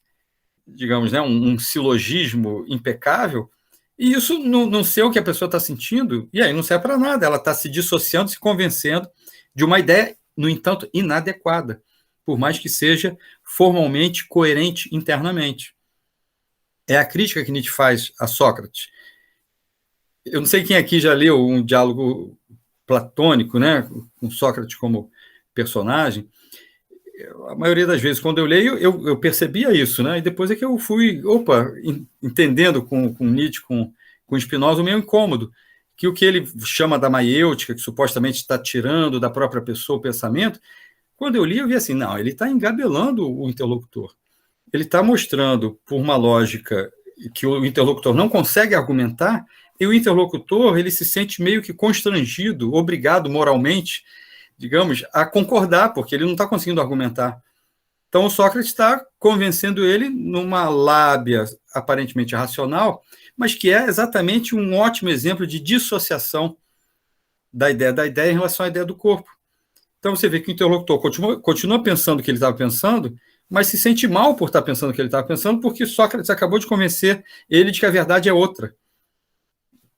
digamos, né, um silogismo impecável, e isso não ser o que a pessoa está sentindo, e aí não serve para nada. Ela está se dissociando, se convencendo de uma ideia, no entanto, inadequada, por mais que seja formalmente coerente internamente. É a crítica que Nietzsche faz a Sócrates. Eu não sei quem aqui já leu um diálogo platônico, né, com Sócrates como personagem. A maioria das vezes, quando eu leio, eu percebia isso, né? E depois é que eu fui, entendendo com Nietzsche, com Spinoza, o meu incômodo, que o que ele chama da maiêutica, que supostamente está tirando da própria pessoa o pensamento, quando eu li, eu vi assim, não, ele está engabelando o interlocutor. Ele está mostrando, por uma lógica que o interlocutor não consegue argumentar, e o interlocutor ele se sente meio que constrangido, obrigado moralmente, digamos, a concordar, porque ele não está conseguindo argumentar. Então, o Sócrates está convencendo ele numa lábia aparentemente racional, mas que é exatamente um ótimo exemplo de dissociação da ideia em relação à ideia do corpo. Então, você vê que o interlocutor continua pensando o que ele estava pensando, mas se sente mal por estar pensando o que ele estava pensando, porque Sócrates acabou de convencer ele de que a verdade é outra.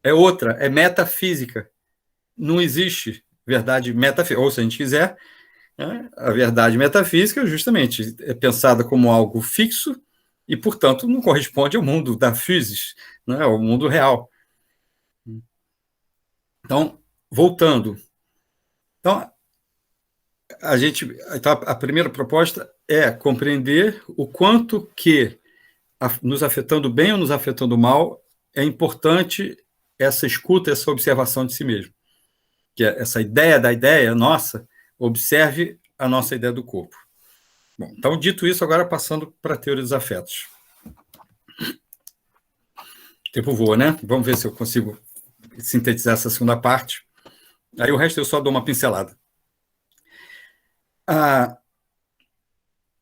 É metafísica. Não existe verdade metafísica. Ou, se a gente quiser, né, a verdade metafísica, justamente, é pensada como algo fixo e, portanto, não corresponde ao mundo da physis, né, ao mundo real. Então, voltando. Então, a primeira proposta é compreender o quanto que, nos afetando bem ou nos afetando mal, é importante essa escuta, essa observação de si mesmo. Que é essa ideia da ideia nossa, observe a nossa ideia do corpo. Bom, então, dito isso, agora passando para a teoria dos afetos. O tempo voa, né? Vamos ver se eu consigo sintetizar essa segunda parte. Aí o resto eu só dou uma pincelada. A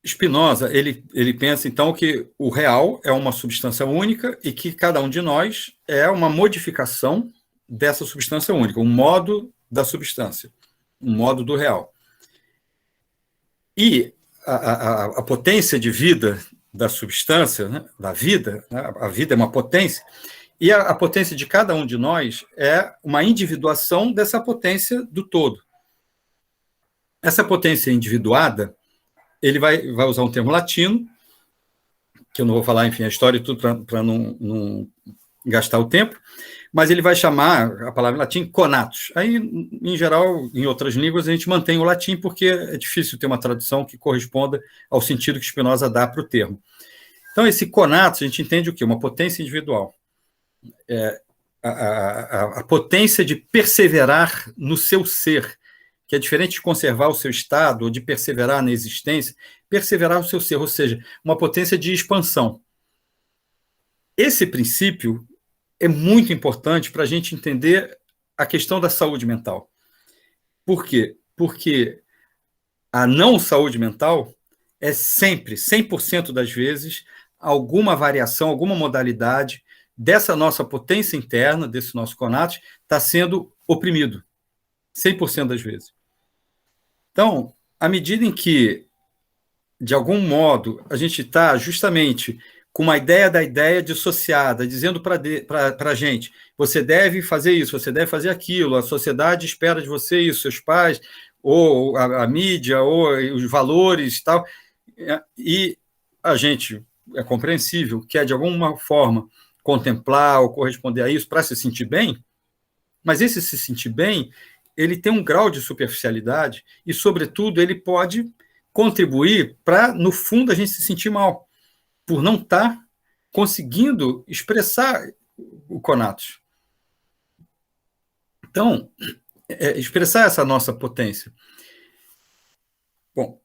Spinoza, ele pensa, então, que o real é uma substância única e que cada um de nós é uma modificação dessa substância única, um modo da substância, um modo do real. E a potência de vida da substância, né, da vida, né, a vida é uma potência, e a potência de cada um de nós é uma individuação dessa potência do todo. Essa potência individuada, ele vai usar um termo latino, que eu não vou falar, enfim, a história e tudo para não gastar o tempo, mas ele vai chamar a palavra em latim conatus. Aí, em geral, em outras línguas, a gente mantém o latim porque é difícil ter uma tradução que corresponda ao sentido que Spinoza dá para o termo. Então, esse conatus, a gente entende o quê? Uma potência individual. A potência de perseverar no seu ser, que é diferente de conservar o seu estado ou de perseverar na existência, perseverar o seu ser, ou seja, uma potência de expansão. Esse princípio é muito importante para a gente entender a questão da saúde mental. Por quê? Porque a não saúde mental é sempre, 100% das vezes, alguma variação, alguma modalidade dessa nossa potência interna, desse nosso conatus, está sendo oprimido. 100% das vezes. Então, à medida em que, de algum modo, a gente está justamente com uma ideia da ideia dissociada, dizendo para a gente, você deve fazer isso, você deve fazer aquilo, a sociedade espera de você isso, seus pais, ou a mídia, ou os valores e tal, e a gente, é compreensível, quer de alguma forma contemplar ou corresponder a isso para se sentir bem, mas esse se sentir bem, ele tem um grau de superficialidade e, sobretudo, ele pode contribuir para, no fundo, a gente se sentir mal, por não estar conseguindo expressar o conatus. Então, expressar essa nossa potência. Bom,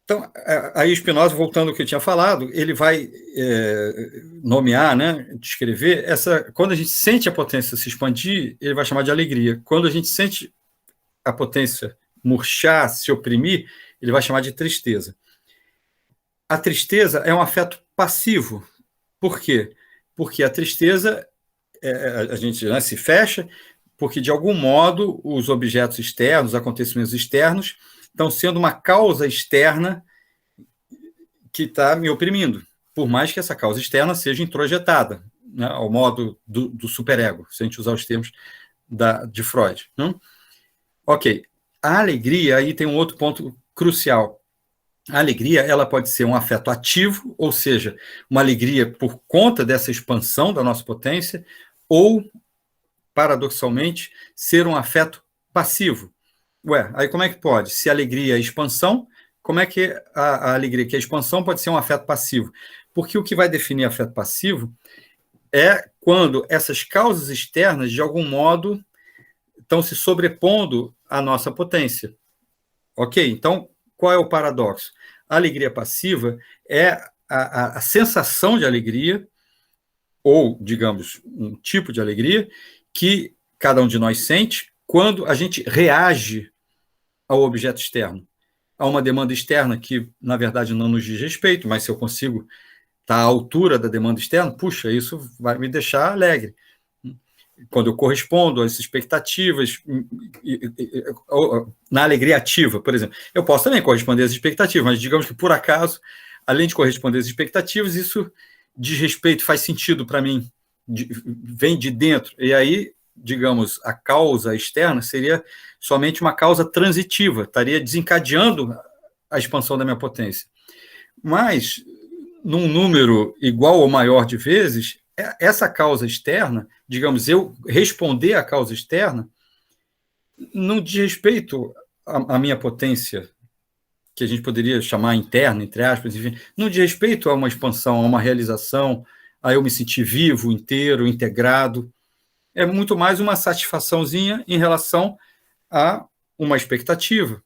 então, aí Spinoza, voltando ao que eu tinha falado, ele vai nomear, né, descrever, quando a gente sente a potência se expandir, ele vai chamar de alegria. Quando a gente sente a potência murchar, se oprimir, ele vai chamar de tristeza. A tristeza é um afeto passivo. Por quê? Porque a tristeza, a gente, né, se fecha, porque, de algum modo, os objetos externos, os acontecimentos externos, estão sendo uma causa externa que está me oprimindo, por mais que essa causa externa seja introjetada, né, ao modo do superego, se a gente usar os termos de Freud. Não? Ok. A alegria, aí tem um outro ponto crucial. A alegria, ela pode ser um afeto ativo, ou seja, uma alegria por conta dessa expansão da nossa potência, ou, paradoxalmente, ser um afeto passivo. Ué, aí como é que pode? Se a alegria é expansão, como é que a alegria que é expansão pode ser um afeto passivo? Porque o que vai definir afeto passivo é quando essas causas externas, de algum modo, estão se sobrepondo à nossa potência. Ok? Então, qual é o paradoxo? A alegria passiva é a sensação de alegria, ou, digamos, um tipo de alegria, que cada um de nós sente quando a gente reage ao objeto externo, a uma demanda externa que, na verdade, não nos diz respeito, mas se eu consigo estar à altura da demanda externa, puxa, isso vai me deixar alegre. Quando eu correspondo às expectativas, na alegria ativa, por exemplo. Eu posso também corresponder às expectativas, mas digamos que, por acaso, além de corresponder às expectativas, isso diz respeito, faz sentido para mim, vem de dentro. E aí, digamos, a causa externa seria somente uma causa transitiva, estaria desencadeando a expansão da minha potência. Mas, num número igual ou maior de vezes, essa causa externa, digamos, eu responder à causa externa, não diz respeito à minha potência, que a gente poderia chamar interna, entre aspas, enfim, não diz respeito a uma expansão, a uma realização, a eu me sentir vivo, inteiro, integrado. É muito mais uma satisfaçãozinha em relação a uma expectativa.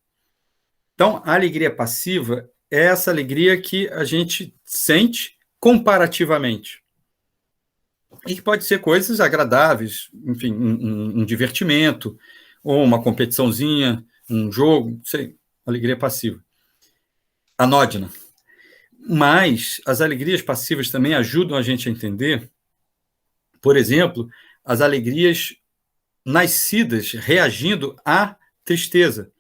Então, a alegria passiva é essa alegria que a gente sente comparativamente. E que pode ser coisas agradáveis, enfim, um divertimento, ou uma competiçãozinha, um jogo, não sei, alegria passiva. Anódina. Mas as alegrias passivas também ajudam a gente a entender, por exemplo, as alegrias nascidas reagindo à tristeza.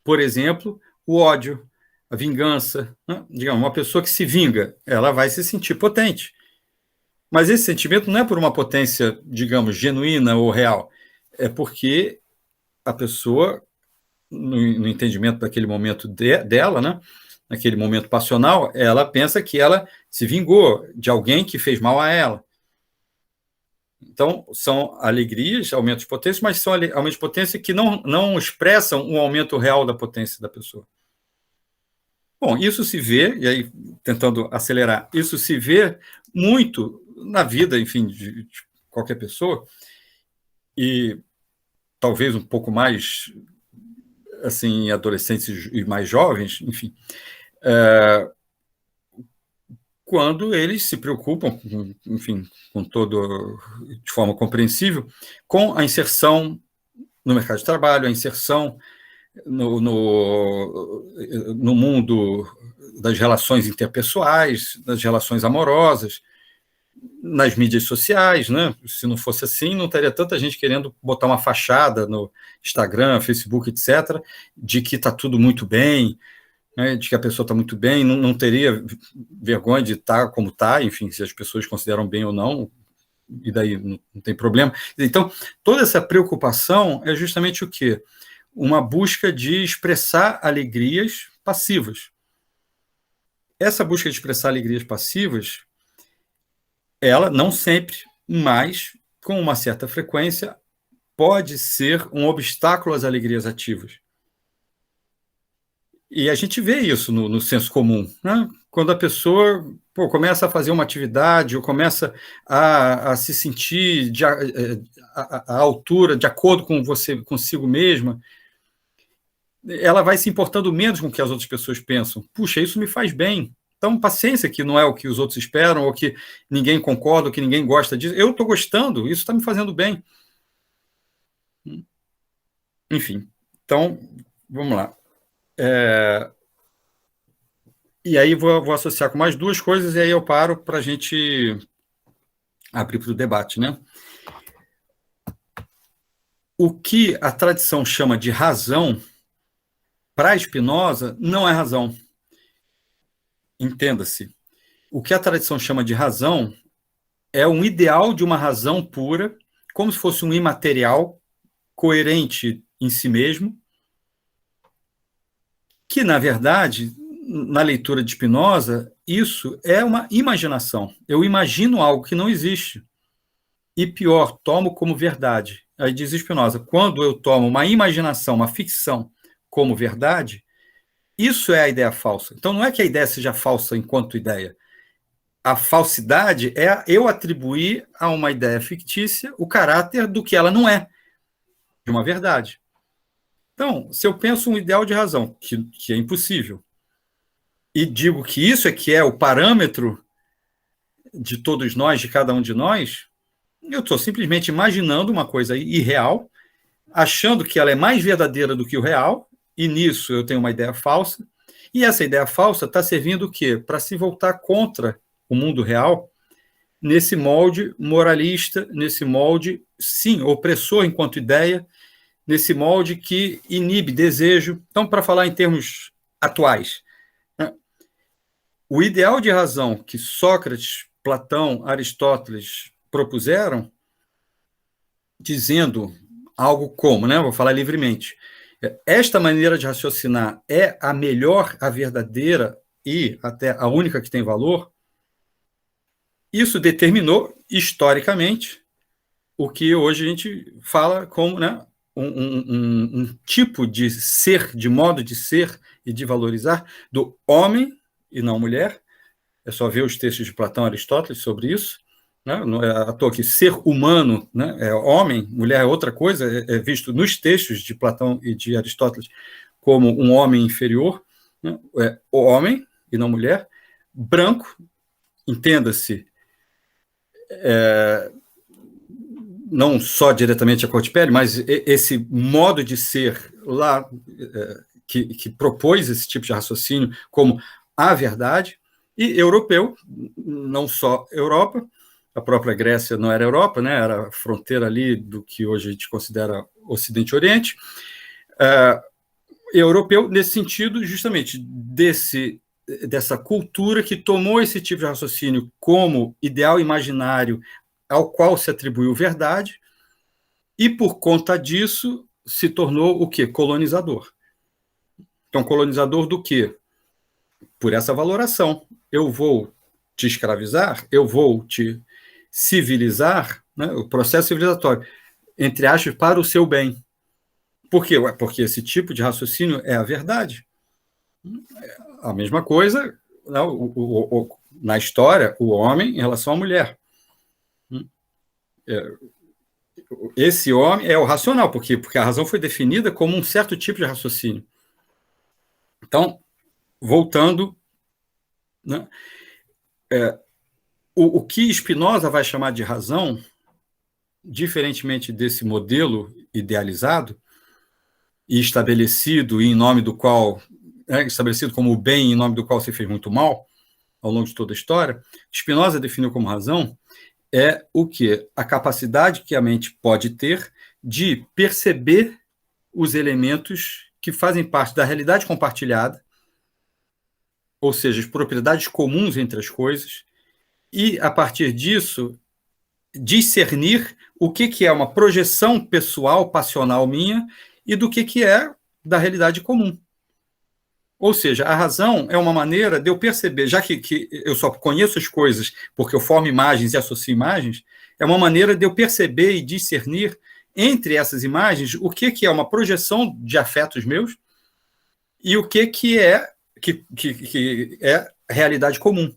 Por exemplo, o ódio, a vingança, né? Digamos, uma pessoa que se vinga, ela vai se sentir potente. Mas esse sentimento não é por uma potência, digamos, genuína ou real. É porque a pessoa, no entendimento daquele momento dela, né? Naquele momento passional, ela pensa que ela se vingou de alguém que fez mal a ela. Então, são alegrias, aumentos de potência, mas são aumentos de potência que não expressam um aumento real da potência da pessoa. Bom, isso se vê, e aí, tentando acelerar, isso se vê muito na vida, enfim, de qualquer pessoa, e talvez um pouco mais, assim, adolescentes e mais jovens, enfim, quando eles se preocupam, enfim, de forma compreensível, com a inserção no mercado de trabalho, a inserção no mundo das relações interpessoais, das relações amorosas, nas mídias sociais, né? Se não fosse assim, não teria tanta gente querendo botar uma fachada no Instagram, Facebook, etc., de que está tudo muito bem, né? De que a pessoa está muito bem, não teria vergonha de estar como está, enfim, se as pessoas consideram bem ou não, e daí não tem problema. Então, toda essa preocupação é justamente o quê? Uma busca de expressar alegrias passivas. Essa busca de expressar alegrias passivas, ela não sempre, mas com uma certa frequência, pode ser um obstáculo às alegrias ativas. E a gente vê isso no senso comum, né? Quando a pessoa começa a fazer uma atividade ou começa a se sentir à altura, de acordo com você, consigo mesma, ela vai se importando menos com o que as outras pessoas pensam. Puxa, isso me faz bem. Então, paciência, que não é o que os outros esperam, ou que ninguém concorda, ou que ninguém gosta disso. Eu estou gostando, isso está me fazendo bem. Enfim, então, vamos lá. E aí vou associar com mais duas coisas, e aí eu paro para a gente abrir para o debate, né? O que a tradição chama de razão, para Spinoza, não é razão. Entenda-se. O que a tradição chama de razão é um ideal de uma razão pura, como se fosse um imaterial, coerente em si mesmo, que, na verdade, na leitura de Spinoza, isso é uma imaginação. Eu imagino algo que não existe. E pior, tomo como verdade. Aí diz Spinoza, quando eu tomo uma imaginação, uma ficção, como verdade, isso é a ideia falsa. Então, não é que a ideia seja falsa enquanto ideia. A falsidade é eu atribuir a uma ideia fictícia o caráter do que ela não é, de uma verdade. Então, se eu penso um ideal de razão, que é impossível, e digo que isso é que é o parâmetro de todos nós, de cada um de nós, eu estou simplesmente imaginando uma coisa irreal, achando que ela é mais verdadeira do que o real, e nisso eu tenho uma ideia falsa, e essa ideia falsa está servindo o quê? Para se voltar contra o mundo real, nesse molde moralista, nesse molde, sim, opressor enquanto ideia, nesse molde que inibe desejo. Então, para falar em termos atuais, né? O ideal de razão que Sócrates, Platão, Aristóteles propuseram, dizendo algo como, né? Vou falar livremente, esta maneira de raciocinar é a melhor, a verdadeira e até a única que tem valor. Isso determinou, historicamente, o que hoje a gente fala como, né, um tipo de ser, de modo de ser e de valorizar do homem e não mulher. É só ver os textos de Platão e Aristóteles sobre isso. Né? Não é à toa que ser humano, né, é homem, mulher é outra coisa, é visto nos textos de Platão e de Aristóteles como um homem inferior, né? É o homem e não mulher, branco, entenda-se, não só diretamente a cor de pele, mas esse modo de ser lá que propôs esse tipo de raciocínio como a verdade, e europeu, não só Europa, a própria Grécia não era Europa, né? Era a fronteira ali do que hoje a gente considera Ocidente e Oriente, europeu, nesse sentido, justamente, dessa cultura que tomou esse tipo de raciocínio como ideal imaginário ao qual se atribuiu verdade, e, por conta disso, se tornou o quê? Colonizador. Então, colonizador do quê? Por essa valoração. Eu vou te escravizar, eu vou te civilizar, né, o processo civilizatório, entre aspas, para o seu bem. Por quê? Porque esse tipo de raciocínio é a verdade. A mesma coisa, né, na história, o homem em relação à mulher. Esse homem é o racional, por quê? Porque a razão foi definida como um certo tipo de raciocínio. Então, voltando, né, o que Spinoza vai chamar de razão, diferentemente desse modelo idealizado e estabelecido em nome do qual, estabelecido como o bem em nome do qual se fez muito mal ao longo de toda a história, Spinoza definiu como razão é o quê? A capacidade que a mente pode ter de perceber os elementos que fazem parte da realidade compartilhada, ou seja, as propriedades comuns entre as coisas, e, a partir disso, discernir o que é uma projeção pessoal, passional minha, e do que é da realidade comum. Ou seja, a razão é uma maneira de eu perceber, já que eu só conheço as coisas porque eu formo imagens e associo imagens, é uma maneira de eu perceber e discernir entre essas imagens o que é uma projeção de afetos meus e o que é realidade comum.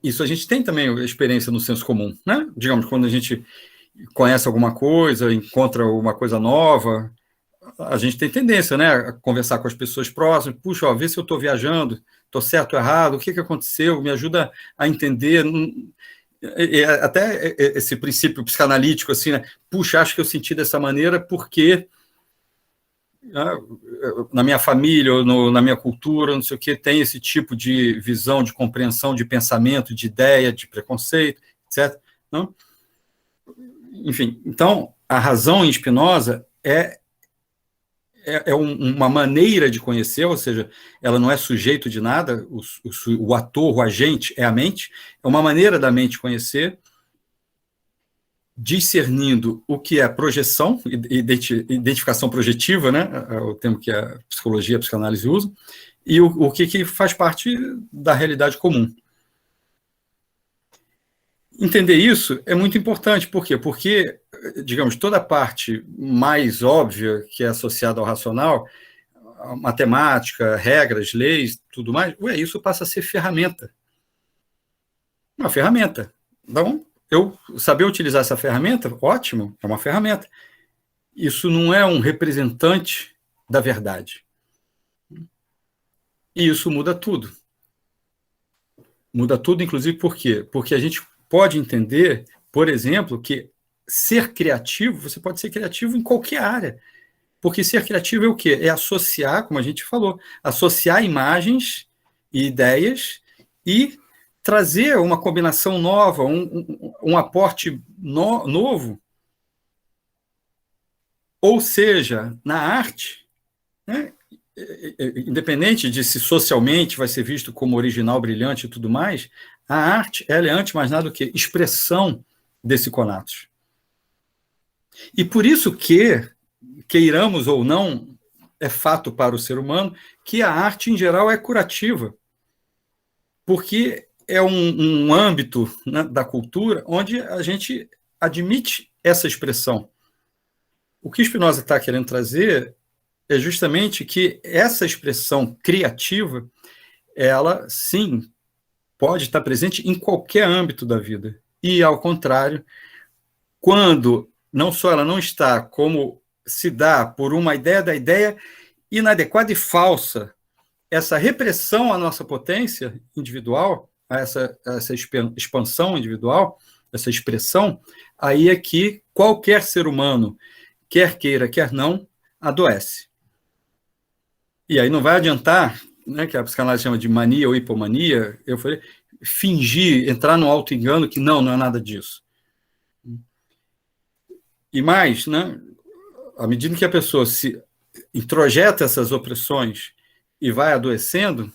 Isso a gente tem também a experiência no senso comum, né? Digamos, quando a gente conhece alguma coisa, encontra uma coisa nova, a gente tem tendência, né, a conversar com as pessoas próximas, puxa, ó, vê se eu estou viajando, estou certo ou errado, o que aconteceu, me ajuda a entender, até esse princípio psicanalítico, assim, né, puxa, acho que eu senti dessa maneira porque na minha família, ou na minha cultura, não sei o que, tem esse tipo de visão, de compreensão, de pensamento, de ideia, de preconceito, etc. Não? Enfim, então, a razão em Spinoza é uma maneira de conhecer, ou seja, ela não é sujeito de nada, o ator, o agente é a mente, é uma maneira da mente conhecer, discernindo o que é projeção, identificação projetiva, né, é o termo que a psicologia, a psicanálise usam, e o que faz parte da realidade comum. Entender isso é muito importante, por quê? Porque, digamos, toda a parte mais óbvia que é associada ao racional, matemática, regras, leis, tudo mais, isso passa a ser ferramenta. Uma ferramenta. Então, eu saber utilizar essa ferramenta, ótimo, é uma ferramenta. Isso não é um representante da verdade. E isso muda tudo. Muda tudo, inclusive, por quê? Porque a gente pode entender, por exemplo, que ser criativo, você pode ser criativo em qualquer área. Porque ser criativo é o quê? É associar, como a gente falou, associar imagens e ideias e trazer uma combinação nova, um aporte novo. Ou seja, na arte, né, independente de se socialmente vai ser visto como original, brilhante e tudo mais, a arte, ela é, antes de mais nada do que expressão desse conatos. E por isso que, queiramos ou não, é fato para o ser humano que a arte, em geral, é curativa. Porque é um âmbito, né, da cultura onde a gente admite essa expressão. O que Spinoza está querendo trazer é justamente que essa expressão criativa, ela, sim, pode estar presente em qualquer âmbito da vida. E, ao contrário, quando não só ela não está, como se dá por uma ideia da ideia inadequada e falsa, essa repressão à nossa potência individual, a essa expansão individual, essa expressão, aí é que qualquer ser humano, quer queira, quer não, adoece. E aí não vai adiantar, né, que a psicanálise chama de mania ou hipomania, eu falei, fingir, entrar no auto-engano que não é nada disso. E mais, né, à medida que a pessoa se introjeta essas opressões e vai adoecendo,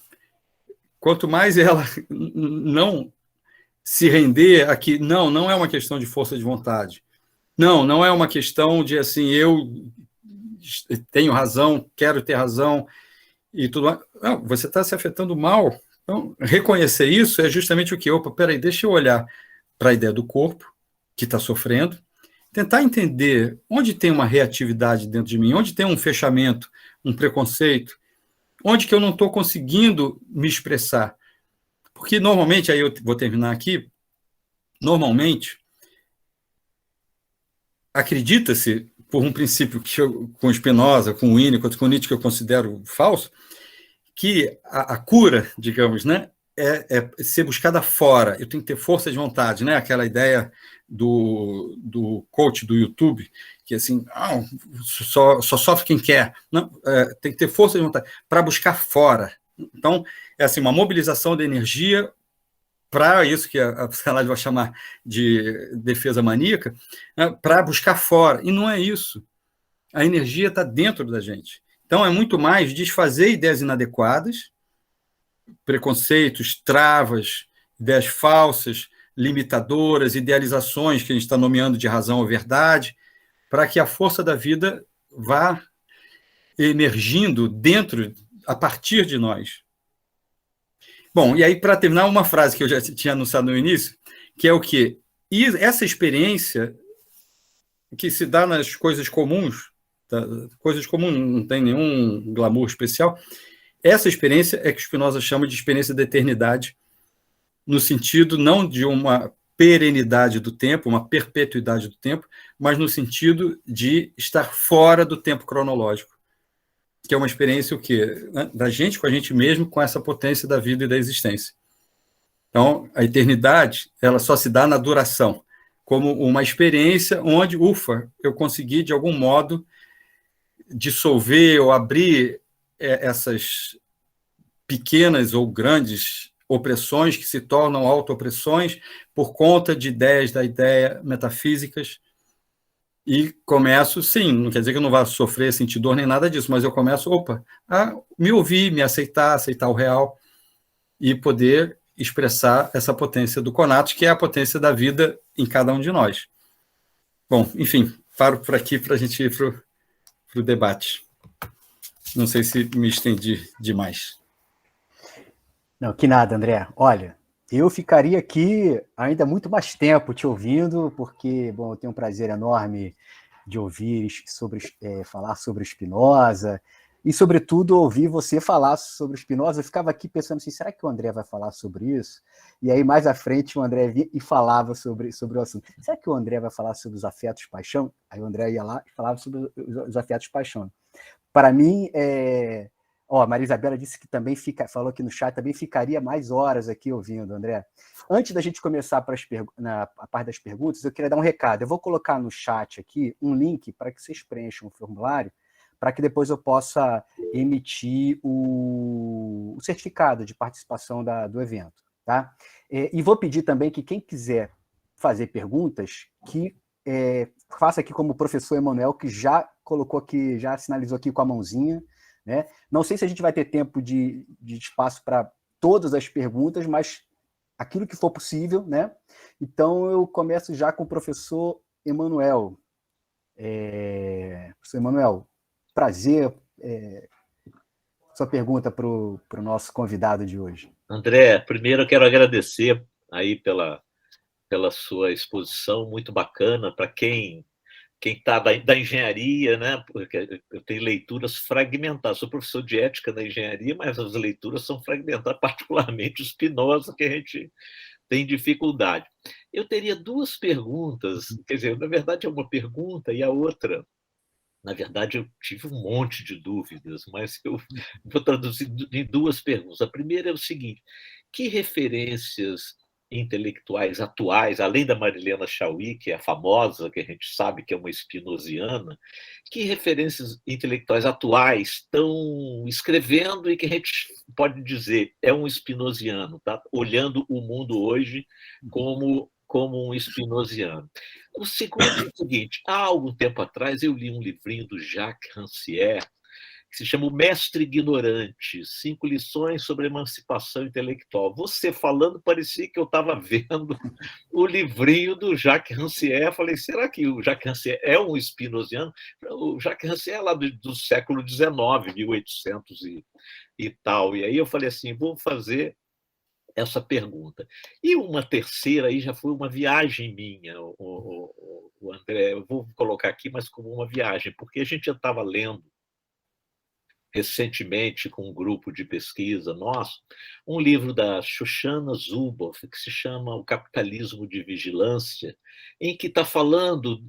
quanto mais ela não se render a que não é uma questão de força de vontade, não é uma questão de assim, eu tenho razão, quero ter razão e tudo mais. Não, você está se afetando mal. Então, reconhecer isso é justamente o que? Opa, peraí, deixa eu olhar para a ideia do corpo que está sofrendo, tentar entender onde tem uma reatividade dentro de mim, onde tem um fechamento, um preconceito, onde que eu não estou conseguindo me expressar. Porque normalmente, aí eu vou terminar aqui, normalmente, acredita-se, por um princípio que com Spinoza, com Winnicott, com Nietzsche, que eu considero falso, que a cura, digamos, né, é ser buscada fora. Eu tenho que ter força de vontade, né? Aquela ideia do coach do YouTube, que assim, só sofre quem quer. Não, tem que ter força de vontade para buscar fora. Então, é assim, uma mobilização de energia para isso que a psicanálise vai chamar de defesa maníaca, né, para buscar fora. E não é isso. A energia está dentro da gente. Então, é muito mais desfazer ideias inadequadas, preconceitos, travas, ideias falsas, limitadoras, idealizações que a gente está nomeando de razão ou verdade, para que a força da vida vá emergindo dentro, a partir de nós. Bom, e aí, para terminar, uma frase que eu já tinha anunciado no início, que é o quê? E essa experiência que se dá nas coisas comuns, tá? Coisas comuns, não tem nenhum glamour especial, essa experiência é que Spinoza chama de experiência da eternidade, no sentido não de uma perenidade do tempo, uma perpetuidade do tempo, mas no sentido de estar fora do tempo cronológico, que é uma experiência o quê? Da gente com a gente mesmo, com essa potência da vida e da existência. Então, a eternidade, ela só se dá na duração, como uma experiência onde, ufa, eu consegui, de algum modo, dissolver ou abrir essas pequenas ou grandes opressões que se tornam auto-opressões por conta de ideias da ideia metafísicas, e começo, sim, não quer dizer que eu não vá sofrer, sentir dor nem nada disso, mas eu começo, a me ouvir, me aceitar o real e poder expressar essa potência do conatos, que é a potência da vida em cada um de nós. Bom, enfim, paro por aqui para a gente ir para o debate. Não sei se me estendi demais. Não, que nada, André. Olha, eu ficaria aqui ainda muito mais tempo te ouvindo, porque, bom, eu tenho um prazer enorme de ouvir falar sobre Spinoza e, sobretudo, ouvir você falar sobre Spinoza. Eu ficava aqui pensando assim, será que o André vai falar sobre isso? E aí, mais à frente, o André vinha e falava sobre o assunto. Será que o André vai falar sobre os afetos paixão? Aí o André ia lá e falava sobre os afetos paixão. Para mim, a Maria Isabela disse que também falou aqui no chat, também ficaria mais horas aqui ouvindo, André. Antes da gente começar na parte das perguntas, eu queria dar um recado. Eu vou colocar no chat aqui um link para que vocês preencham o formulário, para que depois eu possa emitir o certificado de participação do evento. Tá? E vou pedir também que quem quiser fazer perguntas, que faça aqui como o professor Emanuel, que já colocou aqui, já sinalizou aqui com a mãozinha, né? Não sei se a gente vai ter tempo de espaço para todas as perguntas, mas aquilo que for possível, né? Então, eu começo já com o professor Emanuel. Professor Emanuel, prazer. Sua pergunta para o nosso convidado de hoje. André, primeiro eu quero agradecer aí pela sua exposição, muito bacana, para quem está da engenharia, né? Porque eu tenho leituras fragmentadas. Sou professor de ética da engenharia, mas as leituras são fragmentadas, particularmente o Spinoza, que a gente tem dificuldade. Eu teria duas perguntas, quer dizer, na verdade é uma pergunta e a outra, na verdade eu tive um monte de dúvidas, mas eu vou traduzir em duas perguntas. A primeira é o seguinte: que referências intelectuais atuais, além da Marilena Chauí, que é famosa, que a gente sabe que é uma spinoziana, que referências intelectuais atuais estão escrevendo e que a gente pode dizer é um spinoziano, tá? Olhando o mundo hoje como um spinoziano. O segundo é o seguinte: há algum tempo atrás eu li um livrinho do Jacques Rancière, que se chama O Mestre Ignorante, 5 lições sobre emancipação intelectual. Você falando, parecia que eu estava vendo o livrinho do Jacques Rancière. Falei, será que o Jacques Rancière é um spinoziano? O Jacques Rancière é lá do século XIX, 1800 e tal. E aí eu falei assim, vou fazer essa pergunta. E uma terceira aí já foi uma viagem minha, o André, eu vou colocar aqui, mas como uma viagem, porque a gente já estava lendo recentemente com um grupo de pesquisa nosso, um livro da Shoshana Zuboff, que se chama O Capitalismo de Vigilância, em que está falando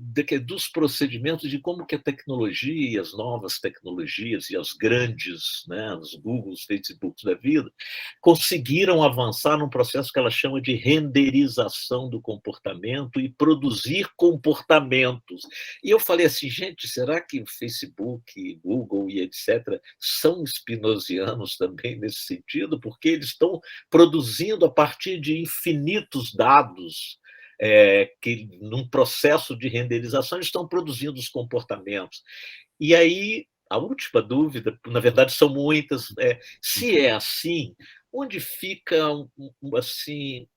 dos procedimentos de como que a tecnologia, as novas tecnologias e as grandes, né, os Googles, Facebooks da vida, conseguiram avançar num processo que ela chama de renderização do comportamento e produzir comportamentos. E eu falei assim, gente, será que Facebook, Google e etc. são spinozianos também nesse sentido? Porque eles estão produzindo a partir de infinitos dados, que num processo de renderização estão produzindo os comportamentos. E aí, a última dúvida, na verdade são muitas, se é assim, onde fica, assim,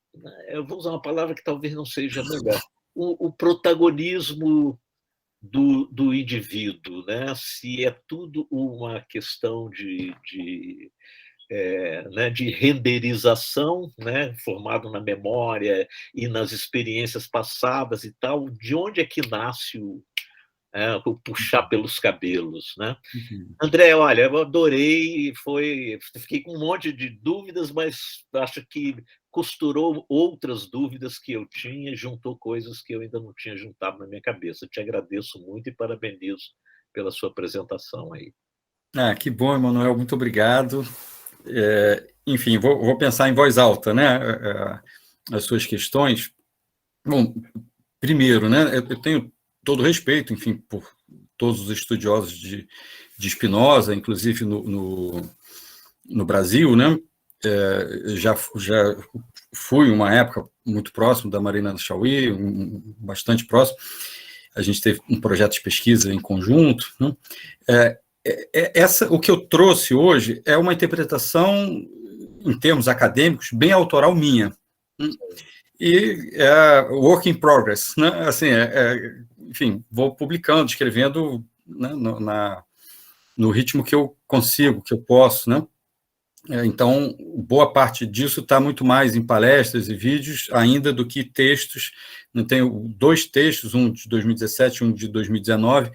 eu vou usar uma palavra que talvez não seja melhor, o protagonismo do indivíduo, né? Se é tudo uma questão de renderização, né, formado na memória e nas experiências passadas e tal, de onde é que nasce o puxar pelos cabelos, né? André, olha, eu adorei, fiquei com um monte de dúvidas, mas acho que costurou outras dúvidas que eu tinha, juntou coisas que eu ainda não tinha juntado na minha cabeça. Te agradeço muito e parabenizo pela sua apresentação aí. Que bom, Emanuel, muito obrigado. Enfim, vou pensar em voz alta, né, as suas questões. Bom, primeiro, né, eu tenho todo respeito, enfim, por todos os estudiosos de Spinoza, inclusive no Brasil, né? Já fui uma época muito próximo da Marilena Chaui, bastante próximo. A gente teve um projeto de pesquisa em conjunto, né? O que eu trouxe hoje é uma interpretação, em termos acadêmicos, bem autoral minha. E work in progress, né? Assim, enfim, vou publicando, escrevendo, né, no ritmo que eu consigo, que eu posso, né? Então, boa parte disso está muito mais em palestras e vídeos ainda do que textos. Eu tenho 2 textos, um de 2017 e um de 2019,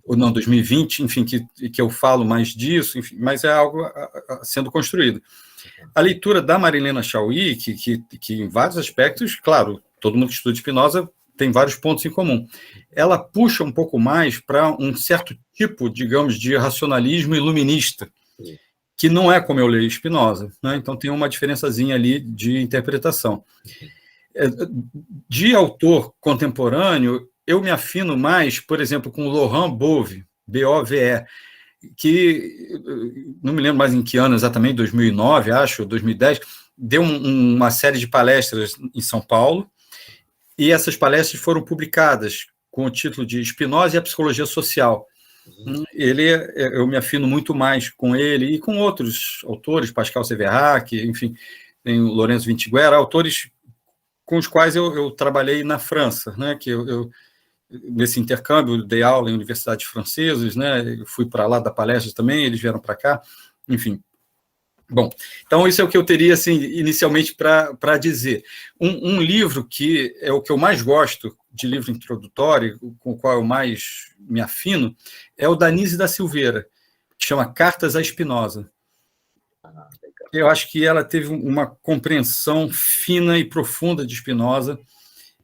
ou não, 2020, enfim, que eu falo mais disso, enfim, mas é algo sendo construído. A leitura da Marilena Chaui, que em vários aspectos, claro, todo mundo que estuda Spinoza tem vários pontos em comum. Ela puxa um pouco mais para um certo tipo, digamos, de racionalismo iluminista, que não é como eu leio Spinoza, né? Então tem uma diferençazinha ali de interpretação. De autor contemporâneo, eu me afino mais, por exemplo, com Laurent Bove, B-O-V-E, que não me lembro mais em que ano exatamente, 2009, acho, 2010, deu uma série de palestras em São Paulo, e essas palestras foram publicadas com o título de Spinoza e a Psicologia Social. Eu me afino muito mais com ele e com outros autores, Pascal Sévérac, enfim, tem o Lourenço Vintiguera, autores com os quais eu trabalhei na França, né, que nesse intercâmbio, dei aula em universidades francesas, né, eu fui para lá dar palestras também, eles vieram para cá, enfim. Bom, então isso é o que eu teria, assim, inicialmente para dizer. Um livro que é o que eu mais gosto, de livro introdutório, com o qual eu mais me afino, é o da Anísia da Silveira, que chama Cartas a Spinoza. Eu acho que ela teve uma compreensão fina e profunda de Spinoza,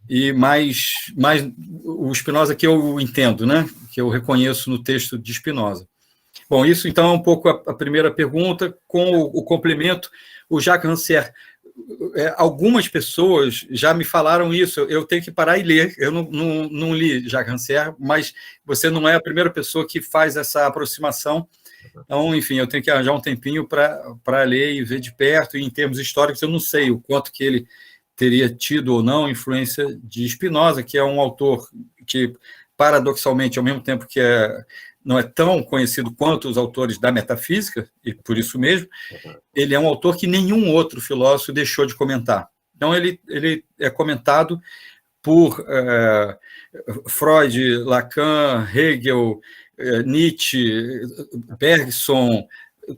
e mais o Spinoza que eu entendo, né? Que eu reconheço no texto de Spinoza. Bom, isso então é um pouco a primeira pergunta, com o complemento, o Jacques Rancière. Algumas pessoas já me falaram isso, eu tenho que parar e ler, eu não li Jacques Rancière, mas você não é a primeira pessoa que faz essa aproximação, então, enfim, eu tenho que arranjar um tempinho para ler e ver de perto, e em termos históricos eu não sei o quanto que ele teria tido ou não influência de Spinoza, que é um autor que, paradoxalmente, ao mesmo tempo que não é tão conhecido quanto os autores da metafísica, e por isso mesmo, ele é um autor que nenhum outro filósofo deixou de comentar. Então, ele é comentado por Freud, Lacan, Hegel, Nietzsche, Bergson,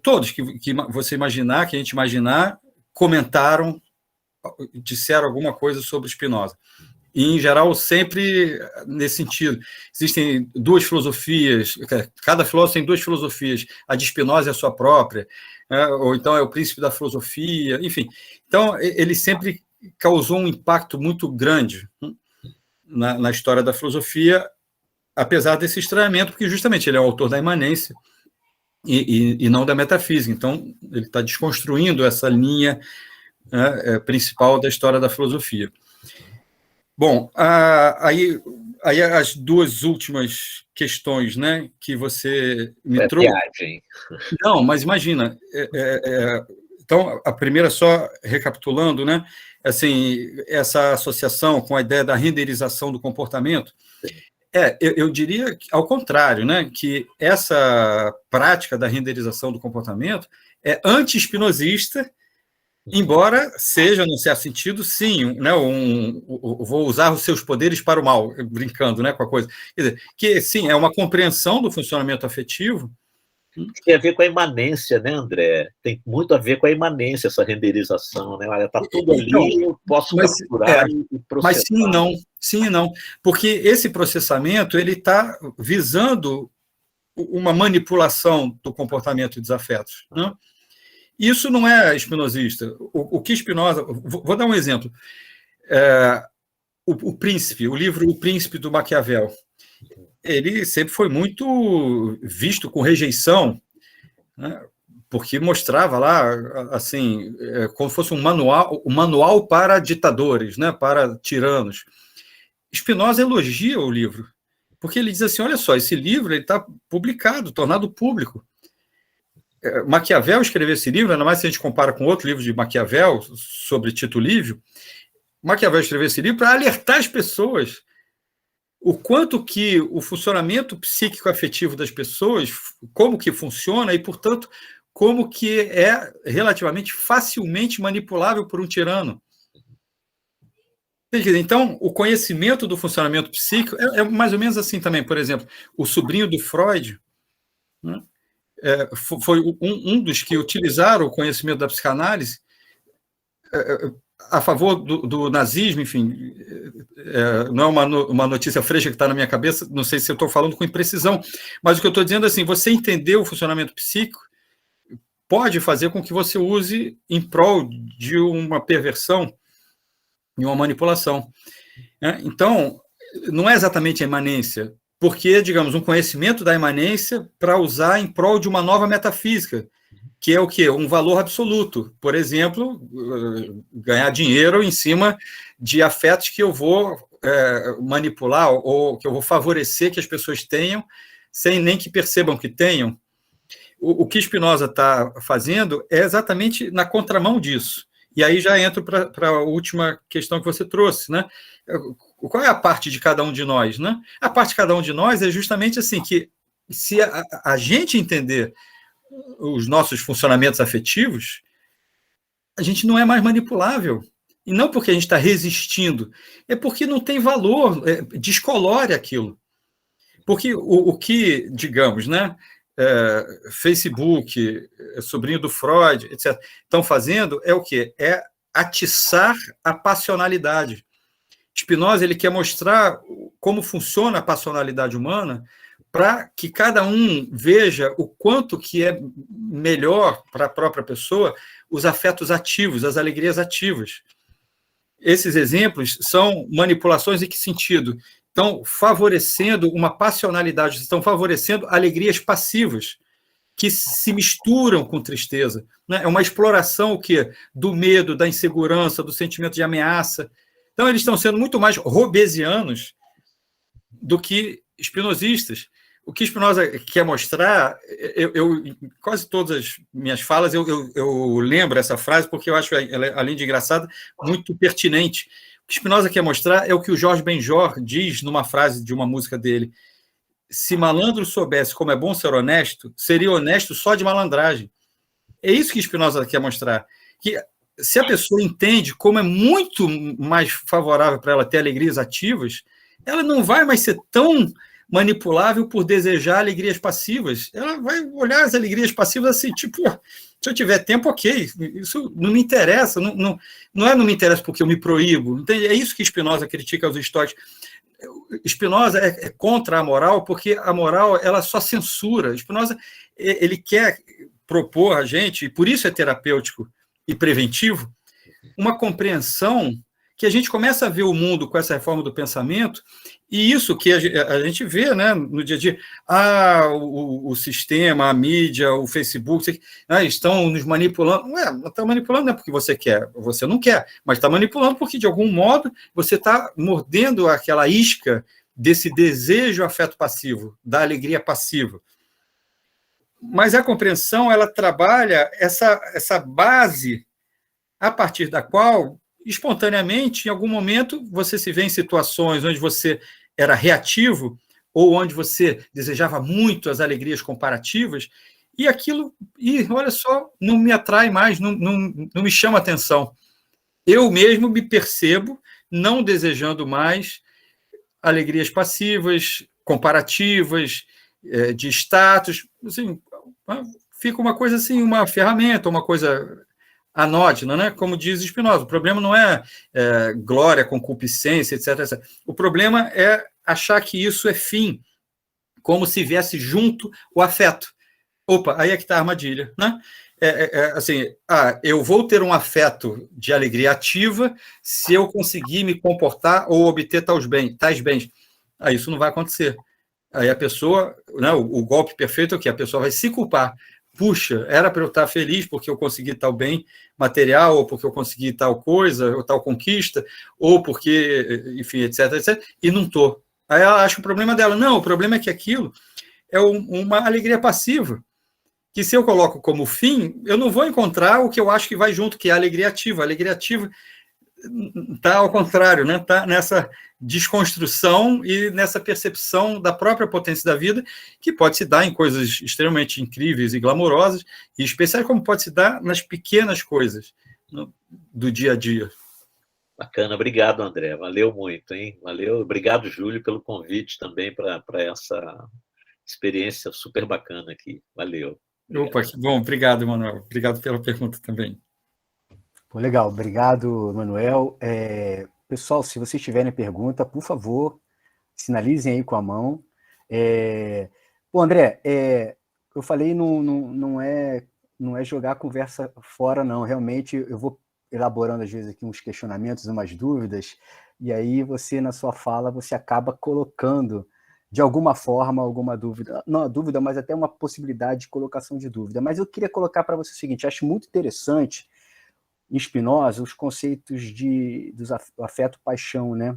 todos que você imaginar, que a gente imaginar, comentaram, disseram alguma coisa sobre Spinoza. E, em geral, sempre nesse sentido. Existem duas filosofias, cada filósofo tem duas filosofias, a de Spinoza é a sua própria, ou então é o príncipe da filosofia, enfim. Então, ele sempre causou um impacto muito grande na história da filosofia, apesar desse estranhamento, porque justamente ele é o autor da imanência e não da metafísica. Então, ele está desconstruindo essa linha principal da história da filosofia. Bom, aí as duas últimas questões, né, que você me trouxe. Viagem. Não, mas imagina. Então, a primeira, só recapitulando, né, assim, essa associação com a ideia da renderização do comportamento, eu diria ao contrário, né, que essa prática da renderização do comportamento é anti-espinosista, embora seja, num certo sentido, sim, né, vou usar os seus poderes para o mal, brincando, né, com a coisa. Quer dizer, que, sim, é uma compreensão do funcionamento afetivo. Tem a ver com a imanência, né, André? Tem muito a ver com a imanência, essa renderização, né? Olha, está tudo ali, eu posso capturar e processar. Mas sim e não, porque esse processamento ele está visando uma manipulação do comportamento dos afetos, né? Isso não é espinosista. O que Spinoza... Vou dar um exemplo. O Príncipe, o livro O Príncipe do Maquiavel, ele sempre foi muito visto com rejeição, né, porque mostrava lá, assim, como se fosse um manual para ditadores, né, para tiranos. Spinoza elogia o livro, porque ele diz assim, olha só, esse livro está publicado, tornado público. Maquiavel escreveu esse livro, ainda mais se a gente compara com outro livro de Maquiavel, sobre Tito Livio. Maquiavel escreveu esse livro para alertar as pessoas o quanto que o funcionamento psíquico-afetivo das pessoas, como que funciona e, portanto, como que é relativamente facilmente manipulável por um tirano. Então, o conhecimento do funcionamento psíquico é mais ou menos assim também. Por exemplo, o sobrinho do Freud, né, foi um dos que utilizaram o conhecimento da psicanálise a favor do nazismo, enfim, não é uma notícia fresca que está na minha cabeça, não sei se eu estou falando com imprecisão, mas o que eu estou dizendo é assim, você entender o funcionamento psíquico pode fazer com que você use em prol de uma perversão e uma manipulação. Então, não é exatamente a imanência, porque, digamos, um conhecimento da imanência para usar em prol de uma nova metafísica, que é o quê? Um valor absoluto. Por exemplo, ganhar dinheiro em cima de afetos que eu vou manipular ou que eu vou favorecer que as pessoas tenham, sem nem que percebam que tenham. O que Spinoza está fazendo é exatamente na contramão disso. E aí já entro para a última questão que você trouxe, né? Qual é a parte de cada um de nós, né? A parte de cada um de nós é justamente assim, que se a gente entender os nossos funcionamentos afetivos, a gente não é mais manipulável. E não porque a gente está resistindo, é porque não tem valor, descolore aquilo. Porque o que, digamos, né, Facebook, sobrinho do Freud, etc., estão fazendo é o quê? É atiçar a passionalidade. Spinoza ele quer mostrar como funciona a passionalidade humana para que cada um veja o quanto que é melhor para a própria pessoa os afetos ativos, as alegrias ativas. Esses exemplos são manipulações em que sentido? Estão favorecendo uma passionalidade, estão favorecendo alegrias passivas, que se misturam com tristeza. Né? É uma exploração o quê? Do medo, da insegurança, do sentimento de ameaça. Então, eles estão sendo muito mais hobbesianos do que espinosistas. O que Spinoza quer mostrar, quase todas as minhas falas, eu lembro essa frase, porque eu acho ela, além de engraçada, muito pertinente. O que Spinoza quer mostrar é o que o Jorge Benjor diz numa frase de uma música dele. se malandro soubesse como é bom ser honesto, seria honesto só de malandragem. É isso que Spinoza quer mostrar. Que se a pessoa entende como é muito mais favorável para ela ter alegrias ativas, ela não vai mais ser tão manipulável por desejar alegrias passivas. Ela vai olhar as alegrias passivas assim, tipo, se eu tiver tempo, ok, isso não me interessa, não me interessa porque eu me proíbo. Então, é isso que Spinoza critica os estoicos. Spinoza é contra a moral, porque a moral ela só censura. Spinoza ele quer propor a gente, e por isso é terapêutico e preventivo, uma compreensão que a gente começa a ver o mundo com essa reforma do pensamento, e isso que a gente vê, né, no dia a dia, o sistema, a mídia, o Facebook, estão nos manipulando. Não está manipulando não é porque você quer, você não quer, mas está manipulando porque, de algum modo, você está mordendo aquela isca desse desejo afeto passivo, da alegria passiva. Mas a compreensão, ela trabalha essa base a partir da qual, espontaneamente, em algum momento, você se vê em situações onde você era reativo ou onde você desejava muito as alegrias comparativas, e aquilo, olha só, não me atrai mais, não me chama atenção. Eu mesmo me percebo não desejando mais alegrias passivas, comparativas, de status, assim, fica uma coisa assim, uma ferramenta, uma coisa anódina, né? Como diz Spinoza, o problema não é glória, concupiscência, etc, etc. O problema é achar que isso é fim, como se viesse junto o afeto. Opa, aí é que está a armadilha, né? Assim, eu vou ter um afeto de alegria ativa se eu conseguir me comportar ou obter tais bens. Isso não vai acontecer. Aí a pessoa, né, o golpe perfeito é o quê? A pessoa vai se culpar. Puxa, era para eu estar feliz porque eu consegui tal bem material, ou porque eu consegui tal coisa, ou tal conquista, ou porque, enfim, etc, etc, e não estou. Aí ela acha que o problema dela. Não, o problema é que aquilo é uma alegria passiva, que se eu coloco como fim, eu não vou encontrar o que eu acho que vai junto, que é a alegria ativa. A alegria ativa está ao contrário, né? Está nessa desconstrução e nessa percepção da própria potência da vida, que pode se dar em coisas extremamente incríveis e glamourosas, e especiais como pode se dar nas pequenas coisas do dia a dia. Bacana, obrigado, André, valeu muito, hein? Valeu, obrigado, Júlio, pelo convite também para essa experiência super bacana aqui, valeu. Obrigado. Opa, que bom, obrigado, Manuel, obrigado pela pergunta também. Pô, legal, obrigado, Manuel. Pessoal, se vocês tiverem pergunta, por favor, sinalizem aí com a mão. Pô, André, eu falei, não é jogar a conversa fora, não. Realmente, eu vou elaborando, às vezes, aqui uns questionamentos, umas dúvidas, e aí você, na sua fala, você acaba colocando, de alguma forma, alguma dúvida. Não a dúvida, mas até uma possibilidade de colocação de dúvida. Mas eu queria colocar para você o seguinte, acho muito interessante em Spinoza os conceitos do afeto-paixão, né?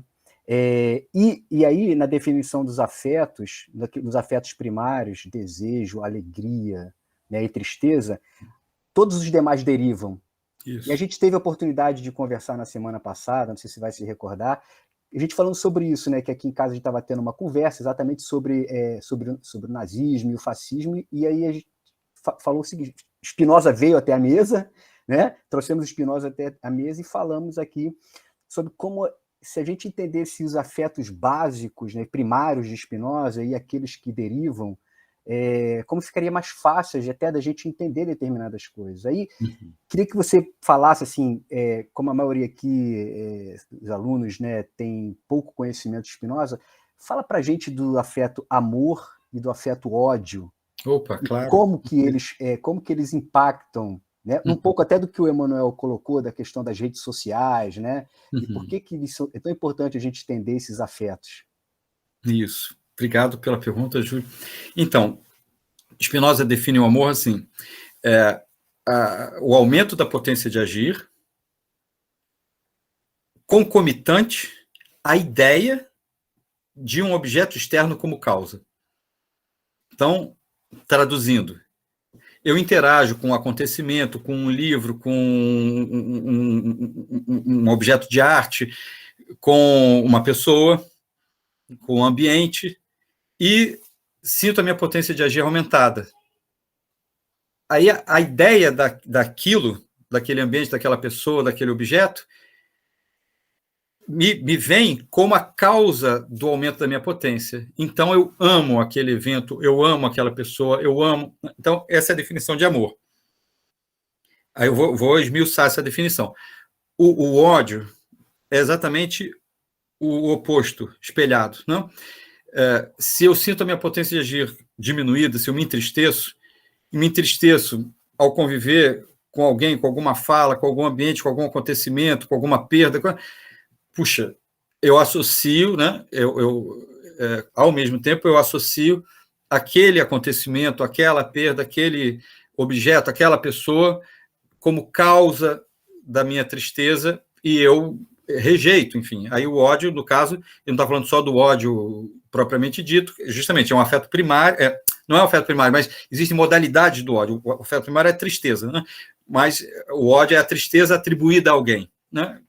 E aí, na definição dos afetos primários, desejo, alegria, né, e tristeza, todos os demais derivam. Isso. E a gente teve a oportunidade de conversar na semana passada, não sei se vai se recordar, a gente falando sobre isso, né, que aqui em casa a gente estava tendo uma conversa exatamente sobre o nazismo e o fascismo, e aí a gente falou o seguinte, Spinoza veio até a mesa, né? Trouxemos Spinoza até a mesa e falamos aqui sobre como, se a gente entendesse os afetos básicos, né, primários de Spinoza e aqueles que derivam, como ficaria mais fácil até da gente entender determinadas coisas. Aí, queria que você falasse, assim, como a maioria aqui, os alunos, né, tem pouco conhecimento de Spinoza, fala para a gente do afeto amor e do afeto ódio. Opa, claro. Como que eles impactam, né? Um pouco até do que o Emanuel colocou, da questão das redes sociais, né? E por que é tão importante a gente entender esses afetos? Isso. Obrigado pela pergunta, Júlio. Então, Spinoza define o amor assim, o aumento da potência de agir, concomitante à ideia de um objeto externo como causa. Então, traduzindo, eu interajo com um acontecimento, com um livro, com um objeto de arte, com uma pessoa, com um ambiente, e sinto a minha potência de agir aumentada. Aí a ideia daquilo, daquele ambiente, daquela pessoa, daquele objeto, me vem como a causa do aumento da minha potência. Então, eu amo aquele evento, eu amo aquela pessoa, eu amo... Então, essa é a definição de amor. Aí eu vou esmiuçar essa definição. O ódio é exatamente o oposto, espelhado. Não? Se eu sinto a minha potência de agir diminuída, se eu me entristeço ao conviver com alguém, com alguma fala, com algum ambiente, com algum acontecimento, com alguma perda... Puxa, eu associo, né? Ao mesmo tempo, eu associo aquele acontecimento, aquela perda, aquele objeto, aquela pessoa, como causa da minha tristeza, e eu rejeito, enfim. Aí o ódio, no caso, eu não estou falando só do ódio propriamente dito, justamente é um afeto primário, não é um afeto primário, mas existem modalidades do ódio. O afeto primário é a tristeza, né? Mas o ódio é a tristeza atribuída a alguém, né?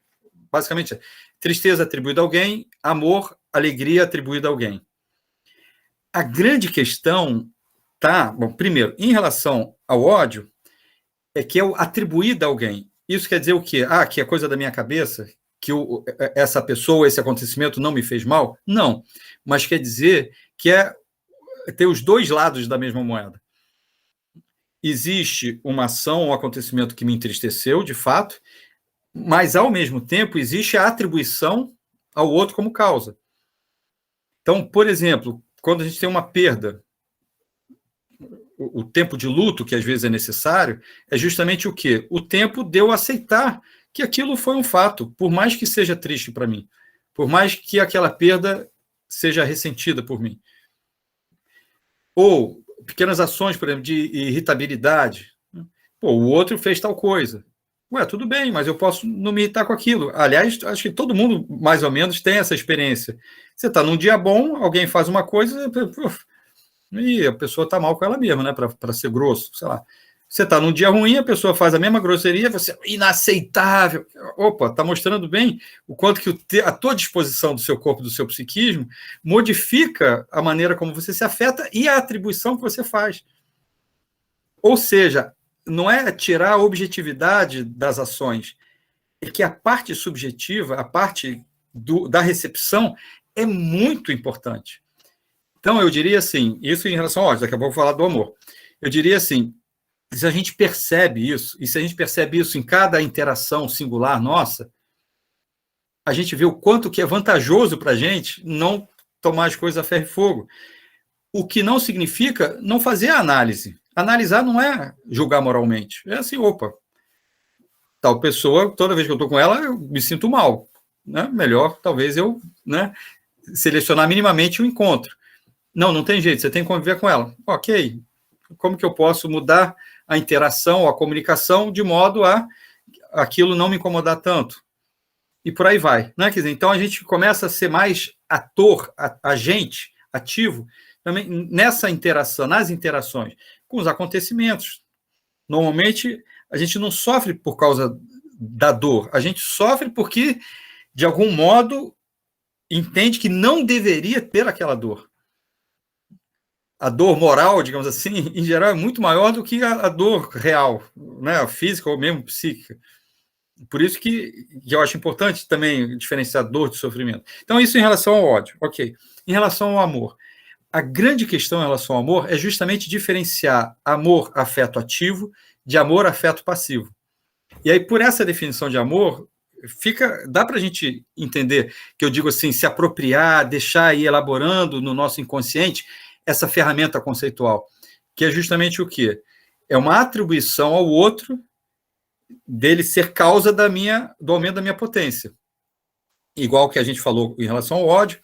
Basicamente, tristeza atribuída a alguém, amor, alegria atribuída a alguém. A grande questão está, bom, primeiro, em relação ao ódio, é que é atribuída a alguém. Isso quer dizer o quê? Que é coisa da minha cabeça, que essa pessoa, esse acontecimento não me fez mal? Não. Mas quer dizer que ter os dois lados da mesma moeda. Existe uma ação, um acontecimento que me entristeceu, de fato, mas, ao mesmo tempo, existe a atribuição ao outro como causa. Então, por exemplo, quando a gente tem uma perda, o tempo de luto, que às vezes é necessário, é justamente o quê? O tempo de eu aceitar que aquilo foi um fato, por mais que seja triste para mim, por mais que aquela perda seja ressentida por mim. Ou pequenas ações, por exemplo, de irritabilidade. Pô, o outro fez tal coisa. Tudo bem, mas eu posso não me irritar com aquilo. Aliás, acho que todo mundo, mais ou menos, tem essa experiência. Você está num dia bom, alguém faz uma coisa, e a pessoa está mal com ela mesma, né? Para ser grosso, sei lá. Você está num dia ruim, a pessoa faz a mesma grosseria, você é inaceitável. Opa, está mostrando bem o quanto que a tua disposição do seu corpo, do seu psiquismo, modifica a maneira como você se afeta e a atribuição que você faz. Ou seja, não é tirar a objetividade das ações, é que a parte subjetiva, a parte da recepção, é muito importante. Então, eu diria assim, isso em relação ao ódio, daqui a pouco eu vou falar do amor. Eu diria assim, se a gente percebe isso, e se a gente percebe isso em cada interação singular nossa, a gente vê o quanto que é vantajoso para a gente não tomar as coisas a ferro e fogo. O que não significa não fazer a análise. Analisar não é julgar moralmente. É assim, opa, tal pessoa, toda vez que eu estou com ela, eu me sinto mal. Né? Melhor, talvez, eu selecionar minimamente o encontro. Não tem jeito, você tem que conviver com ela. Ok, como que eu posso mudar a interação, a comunicação, de modo a aquilo não me incomodar tanto? E por aí vai. Né? Quer dizer, então, a gente começa a ser mais ator, agente, ativo, também nessa interação, nas interações, com os acontecimentos. Normalmente, a gente não sofre por causa da dor, a gente sofre porque, de algum modo, entende que não deveria ter aquela dor. A dor moral, digamos assim, em geral, é muito maior do que a dor real, né? A física ou mesmo psíquica. Por isso que eu acho importante também diferenciar dor de sofrimento. Então, isso em relação ao ódio. Ok. Em relação ao amor. A grande questão em relação ao amor é justamente diferenciar amor, afeto ativo, de amor, afeto passivo. E aí, por essa definição de amor, dá para a gente entender que eu digo assim, se apropriar, deixar ir elaborando no nosso inconsciente essa ferramenta conceitual, que é justamente o quê? É uma atribuição ao outro dele ser causa do aumento da minha potência. Igual que a gente falou em relação ao ódio,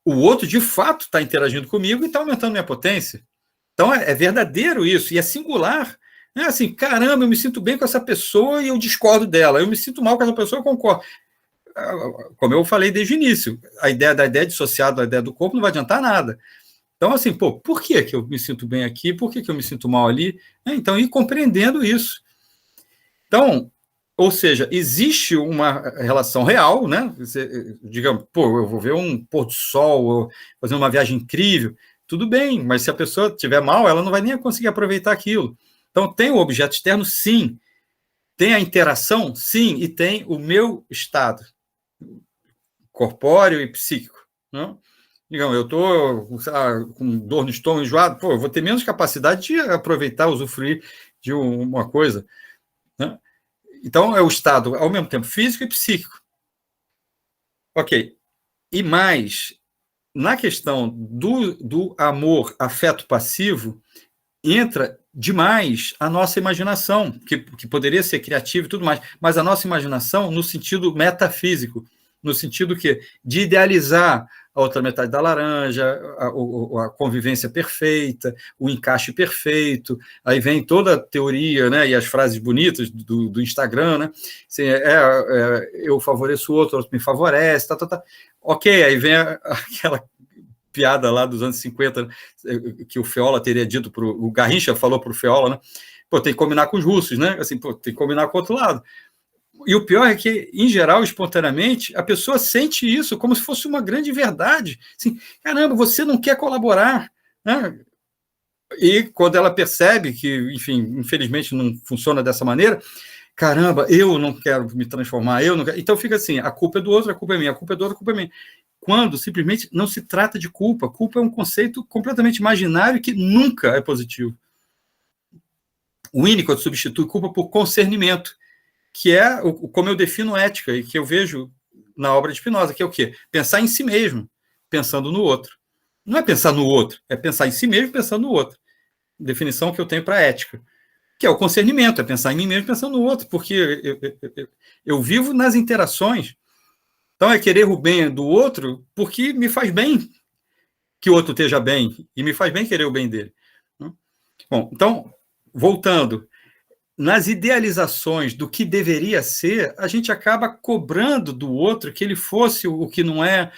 o outro, de fato, está interagindo comigo e está aumentando minha potência. Então, é verdadeiro isso, e é singular. É assim, caramba, eu me sinto bem com essa pessoa e eu discordo dela. Eu me sinto mal com essa pessoa e eu concordo. Como eu falei desde o início, a ideia dissociada, a ideia do corpo não vai adiantar nada. Então, assim, por que eu me sinto bem aqui? Por que eu me sinto mal ali? Então, ir compreendendo isso. Então, ou seja, existe uma relação real, né? Digamos, eu vou ver um pôr do sol, fazer uma viagem incrível. tudo bem, mas se a pessoa estiver mal, ela não vai nem conseguir aproveitar aquilo. Então, tem o objeto externo, sim. Tem a interação, sim, e tem o meu estado corpóreo e psíquico. Não? Digamos, eu estou com dor no estômago, enjoado, eu vou ter menos capacidade de aproveitar, usufruir de uma coisa. Né? Então, é o estado, ao mesmo tempo, físico e psíquico. Ok. E mais, na questão do amor, afeto passivo, entra demais a nossa imaginação, que poderia ser criativa e tudo mais, mas a nossa imaginação no sentido metafísico, no sentido de idealizar a outra metade da laranja, a convivência perfeita, o encaixe perfeito, aí vem toda a teoria, né, e as frases bonitas do Instagram, né, assim, eu favoreço o outro me favorece, tá. Ok, aí vem aquela piada lá dos anos 50, que o Feola teria dito o Garrincha falou para o Feola, né? Tem que combinar com os russos, né? Assim, tem que combinar com o outro lado. E o pior é que, em geral, espontaneamente, a pessoa sente isso como se fosse uma grande verdade. Assim, caramba, você não quer colaborar, né? E quando ela percebe que, enfim, infelizmente não funciona dessa maneira, caramba, eu não quero me transformar, eu não quero. Então fica assim, a culpa é do outro, a culpa é minha, a culpa é do outro, a culpa é minha. Quando simplesmente não se trata de culpa. Culpa é um conceito completamente imaginário que nunca é positivo. O Winnicott substitui culpa por concernimento, que é como eu defino ética e que eu vejo na obra de Spinoza, que é o quê? Pensar em si mesmo, pensando no outro. Não é pensar no outro, é pensar em si mesmo pensando no outro. Definição que eu tenho para ética, que é o concernimento, é pensar em mim mesmo pensando no outro, porque eu vivo nas interações. Então, é querer o bem do outro porque me faz bem que o outro esteja bem, e me faz bem querer o bem dele. Bom, então, voltando, nas idealizações do que deveria ser, a gente acaba cobrando do outro que ele fosse o que não é,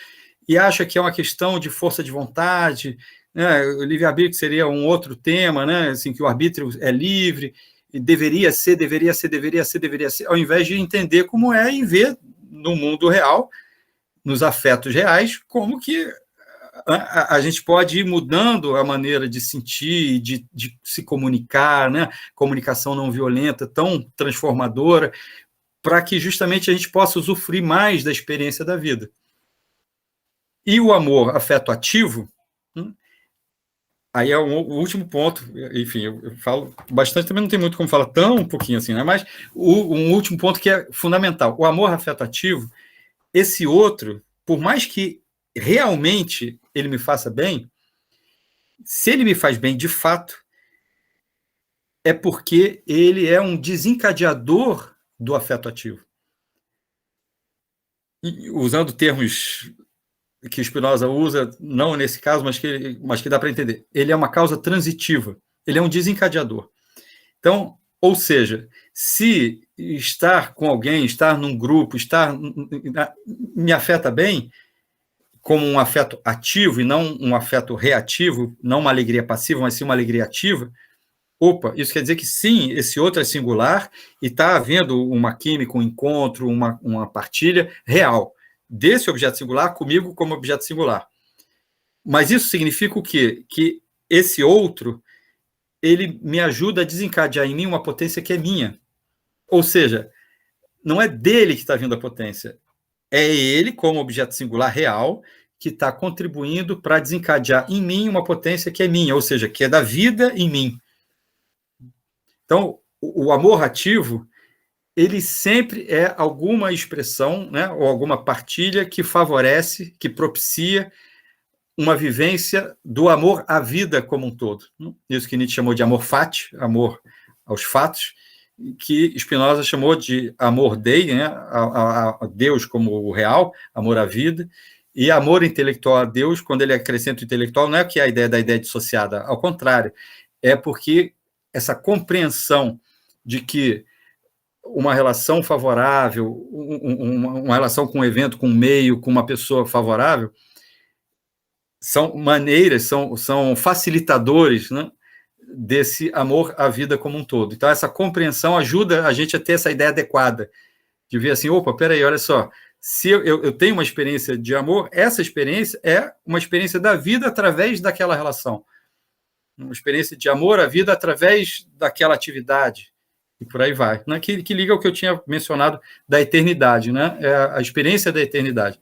e acha que é uma questão de força de vontade, né? O livre-arbítrio seria um outro tema, né? Assim, que o arbítrio é livre, e deveria ser, ao invés de entender como é e ver no mundo real, nos afetos reais, como que a gente pode ir mudando a maneira de sentir, de se comunicar, né? Comunicação não violenta, tão transformadora, para que justamente a gente possa usufruir mais da experiência da vida. E o amor afeto ativo, aí é o último ponto, enfim, eu falo bastante, também não tem muito como falar tão um pouquinho assim, né? Mas um último ponto que é fundamental, o amor afeto ativo, esse outro, por mais que realmente ele me faça bem, se ele me faz bem de fato, é porque ele é um desencadeador do afeto ativo. E, usando termos que Spinoza usa, não nesse caso, mas que dá para entender. Ele é uma causa transitiva, ele é um desencadeador. Então, ou seja, se estar com alguém, estar num grupo, me afeta bem, como um afeto ativo e não um afeto reativo, não uma alegria passiva, mas sim uma alegria ativa, isso quer dizer que sim, esse outro é singular e está havendo uma química, um encontro, uma partilha real desse objeto singular comigo como objeto singular. Mas isso significa o quê? Que esse outro, ele me ajuda a desencadear em mim uma potência que é minha. Ou seja, não é dele que está vindo a potência, é ele, como objeto singular real, que está contribuindo para desencadear em mim uma potência que é minha, ou seja, que é da vida em mim. Então, o amor ativo, ele sempre é alguma expressão, né, ou alguma partilha que favorece, que propicia uma vivência do amor à vida como um todo. Isso que Nietzsche chamou de amor fati, amor aos fatos, que Spinoza chamou de amor dei, né, a Deus como o real, amor à vida, e amor intelectual a Deus, quando ele acrescenta o intelectual, não é que é a ideia da ideia dissociada, ao contrário, é porque essa compreensão de que uma relação favorável, uma relação com um evento, com um meio, com uma pessoa favorável, são maneiras, são facilitadores, né, desse amor à vida como um todo. Então, essa compreensão ajuda a gente a ter essa ideia adequada, de ver assim, opa, peraí, olha só, se eu tenho uma experiência de amor, essa experiência é uma experiência da vida através daquela relação. Uma experiência de amor à vida através daquela atividade. E por aí vai. Né? Que liga ao que eu tinha mencionado da eternidade, né? É a experiência da eternidade.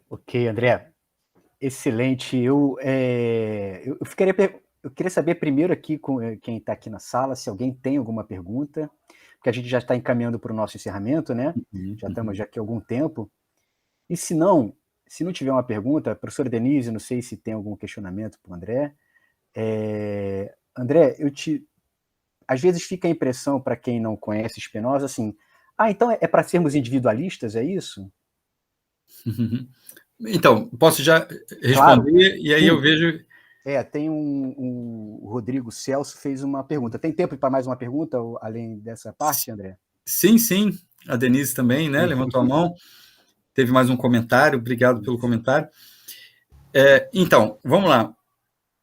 Ok, André. Excelente. Eu queria saber primeiro aqui com quem está aqui na sala, se alguém tem alguma pergunta, porque a gente já está encaminhando para o nosso encerramento, né? Já estamos aqui há algum tempo. E se não tiver uma pergunta, professora Denise, não sei se tem algum questionamento para o André. André, às vezes fica a impressão, para quem não conhece Spinoza, assim, então é para sermos individualistas, é isso? Então, posso já responder, claro. E aí sim. Eu vejo... Tem o Rodrigo Celso fez uma pergunta. Tem tempo para mais uma pergunta, além dessa parte, André? Sim. A Denise também, né? Levantou a mão. Teve mais um comentário. Obrigado pelo comentário. Então, vamos lá.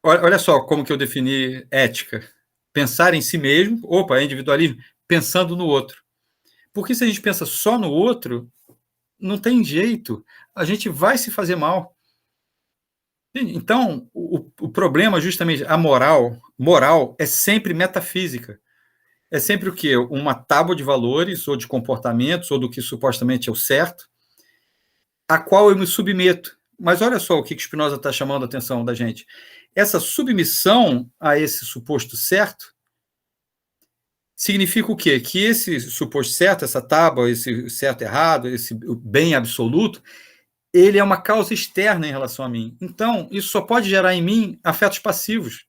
Olha só como que eu defini ética. Pensar em si mesmo, é individualismo, pensando no outro. Porque se a gente pensa só no outro, não tem jeito. A gente vai se fazer mal. Então, o problema, justamente, a moral é sempre metafísica. É sempre o quê? Uma tábua de valores, ou de comportamentos, ou do que supostamente é o certo, a qual eu me submeto. Mas olha só o que Spinoza está chamando a atenção da gente. Essa submissão a esse suposto certo significa o quê? Que esse suposto certo, essa tábua, esse certo errado, esse bem absoluto, ele é uma causa externa em relação a mim. Então, isso só pode gerar em mim afetos passivos.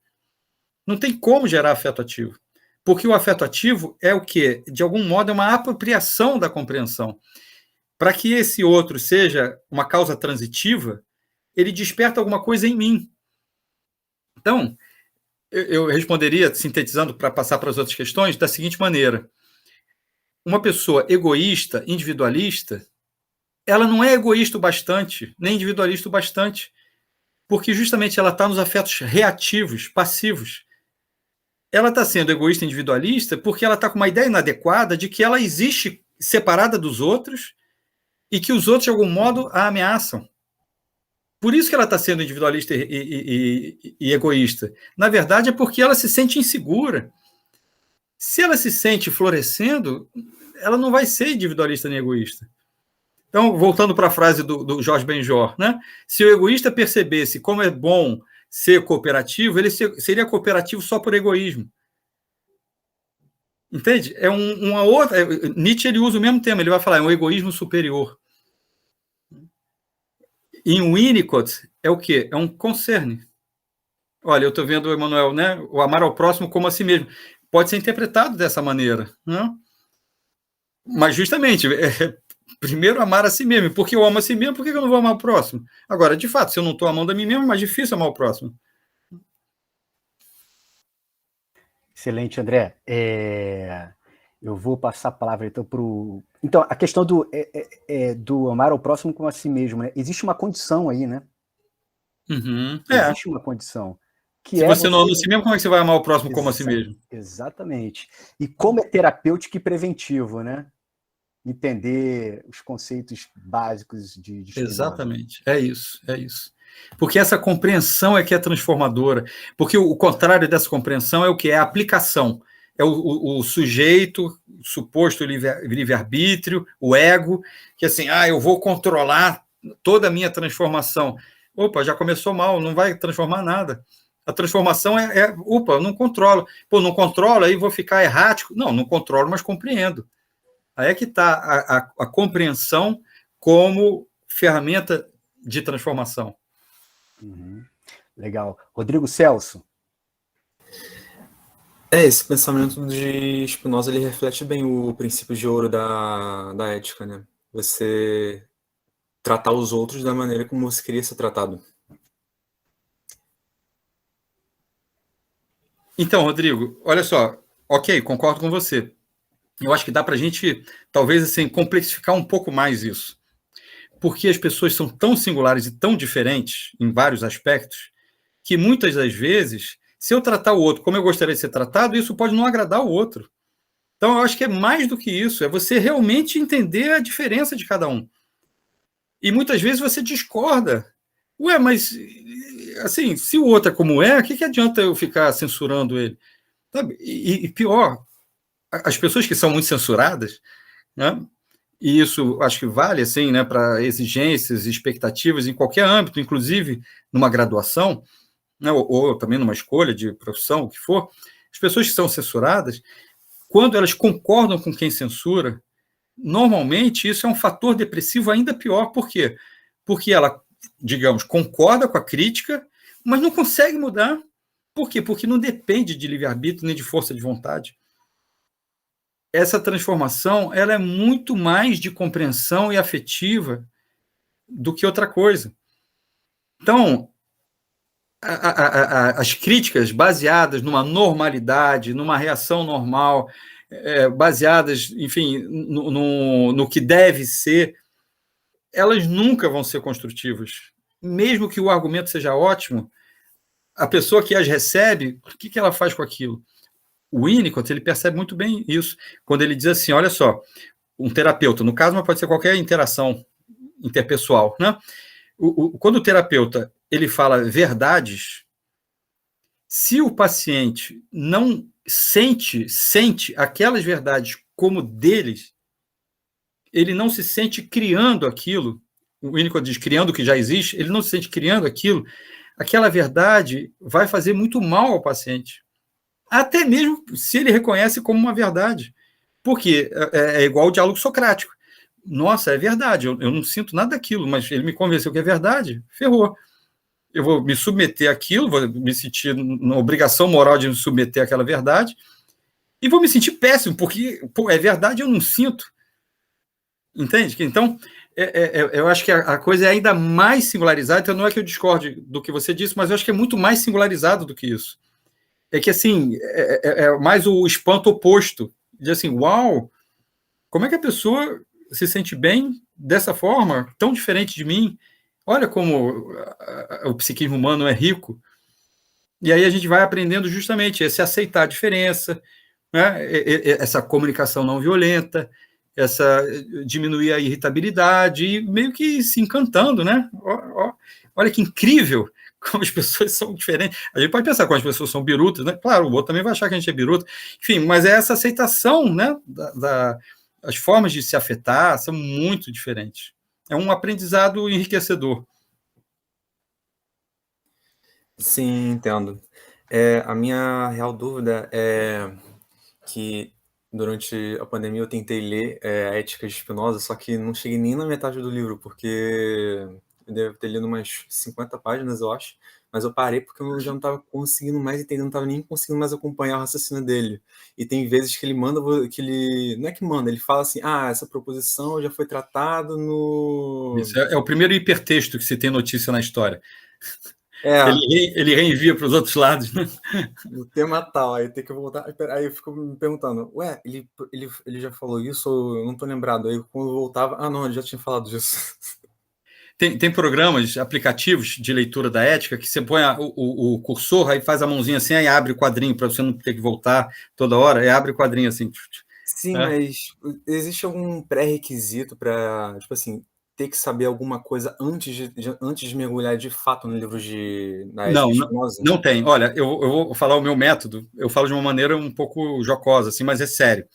Não tem como gerar afeto ativo. Porque o afeto ativo é o quê? De algum modo, é uma apropriação da compreensão. Para que esse outro seja uma causa transitiva, ele desperta alguma coisa em mim. Então, eu responderia, sintetizando para passar para as outras questões, da seguinte maneira. Uma pessoa egoísta, individualista, ela não é egoísta o bastante, nem individualista o bastante, porque justamente ela está nos afetos reativos, passivos. Ela está sendo egoísta individualista porque ela está com uma ideia inadequada de que ela existe separada dos outros e que os outros, de algum modo, a ameaçam. Por isso que ela está sendo individualista e egoísta. Na verdade, é porque ela se sente insegura. Se ela se sente florescendo, ela não vai ser individualista nem egoísta. Então, voltando para a frase do Jorge Benjor, né? Se o egoísta percebesse como é bom ser cooperativo, ele seria cooperativo só por egoísmo. Entende? É uma outra... Nietzsche ele usa o mesmo termo, ele vai falar, é um egoísmo superior. E um Winnicott é o quê? É um concerne. Olha, eu estou vendo o Emmanuel, né? O amar ao próximo como a si mesmo. Pode ser interpretado dessa maneira, né? Mas, justamente, primeiro amar a si mesmo. Porque eu amo a si mesmo, por que eu não vou amar o próximo? Agora, de fato, se eu não estou amando a mim mesmo, é mais difícil amar o próximo. Excelente, André. Eu vou passar a palavra, então, para o... Então, a questão do amar ao próximo como a si mesmo, né? Existe uma condição aí, né? Existe uma condição. Se você não ama a si mesmo, como é que você vai amar o próximo como a si mesmo? Exatamente. E como é terapêutico e preventivo, né? Entender os conceitos básicos de Exatamente. É isso. Porque essa compreensão é que é transformadora. Porque o contrário dessa compreensão é o que? É a aplicação. É o sujeito, o suposto livre-arbítrio, o ego, que assim, eu vou controlar toda a minha transformação. Opa, já começou mal, não vai transformar nada. A transformação eu não controlo. Não controlo, aí vou ficar errático. Não controlo, mas compreendo. Aí é que está a compreensão como ferramenta de transformação. Legal. Rodrigo Celso. Esse pensamento de Spinoza, ele reflete bem o princípio de ouro da ética, né? Você tratar os outros da maneira como você queria ser tratado. Então, Rodrigo, olha só, ok, concordo com você. Eu acho que dá para a gente, talvez, assim, complexificar um pouco mais isso. Porque as pessoas são tão singulares e tão diferentes, em vários aspectos, que muitas das vezes, se eu tratar o outro como eu gostaria de ser tratado, isso pode não agradar o outro. Então, eu acho que é mais do que isso, é você realmente entender a diferença de cada um. E muitas vezes você discorda. Ué, mas, assim, se o outro é como é, o que adianta eu ficar censurando ele? Sabe? E pior, as pessoas que são muito censuradas, né? E isso acho que vale, assim, né, para exigências e expectativas em qualquer âmbito, inclusive numa graduação, né, ou também numa escolha de profissão, o que for, as pessoas que são censuradas, quando elas concordam com quem censura, normalmente isso é um fator depressivo ainda pior. Por quê? Porque ela, digamos, concorda com a crítica, mas não consegue mudar. Por quê? Porque não depende de livre-arbítrio nem de força de vontade. Essa transformação ela é muito mais de compreensão e afetiva do que outra coisa. Então, as críticas baseadas numa normalidade, numa reação normal, baseadas, enfim, no que deve ser, elas nunca vão ser construtivas. Mesmo que o argumento seja ótimo, a pessoa que as recebe, o que ela faz com aquilo? O Winnicott, ele percebe muito bem isso, quando ele diz assim, olha só, um terapeuta, no caso, mas pode ser qualquer interação interpessoal, né? Quando o terapeuta ele fala verdades, se o paciente não sente aquelas verdades como deles, ele não se sente criando aquilo, o Winnicott diz, criando o que já existe, ele não se sente criando aquilo, aquela verdade vai fazer muito mal ao paciente. Até mesmo se ele reconhece como uma verdade. Porque é igual o diálogo socrático. Nossa, é verdade, eu não sinto nada daquilo, mas ele me convenceu que é verdade, ferrou. Eu vou me submeter àquilo, vou me sentir na obrigação moral de me submeter àquela verdade, e vou me sentir péssimo, porque é verdade, eu não sinto. Entende? Então, eu acho que a coisa é ainda mais singularizada, então não é que eu discorde do que você disse, mas eu acho que é muito mais singularizado do que isso. É que, assim, é mais o espanto oposto, de assim, uau, como é que a pessoa se sente bem dessa forma, tão diferente de mim? Olha como o psiquismo humano é rico. E aí a gente vai aprendendo justamente a se aceitar a diferença, né? Essa comunicação não violenta, essa diminuir a irritabilidade, e meio que se encantando, né? Olha que incrível como as pessoas são diferentes. A gente pode pensar como as pessoas são birutas, né? Claro, o outro também vai achar que a gente é biruta. Enfim, mas é essa aceitação, né? As formas de se afetar são muito diferentes. É um aprendizado enriquecedor. Sim, entendo. A minha real dúvida é que durante a pandemia eu tentei ler a Ética de Spinoza, só que não cheguei nem na metade do livro, porque eu devo ter lido umas 50 páginas, eu acho, mas eu parei porque eu já não estava conseguindo mais entender, não estava nem conseguindo mais acompanhar o raciocínio dele. E tem vezes que ele manda, que ele... Não é que manda, ele fala assim, essa proposição já foi tratada no... Isso é o primeiro hipertexto que se tem notícia na história. Ele reenvia para os outros lados, né? O tema tal, aí tem que voltar. Aí eu fico me perguntando, ele já falou isso ou eu não tô lembrado? Aí quando eu voltava, não, ele já tinha falado disso. Tem programas, aplicativos de leitura da ética que você põe o cursor, aí faz a mãozinha assim, aí abre o quadrinho para você não ter que voltar toda hora, aí abre o quadrinho assim. Sim, mas existe algum pré-requisito para, tipo assim, ter que saber alguma coisa antes de mergulhar de fato no livro da Ética de Spinoza? Não tem. Olha, eu vou falar o meu método, eu falo de uma maneira um pouco jocosa, assim, mas é sério.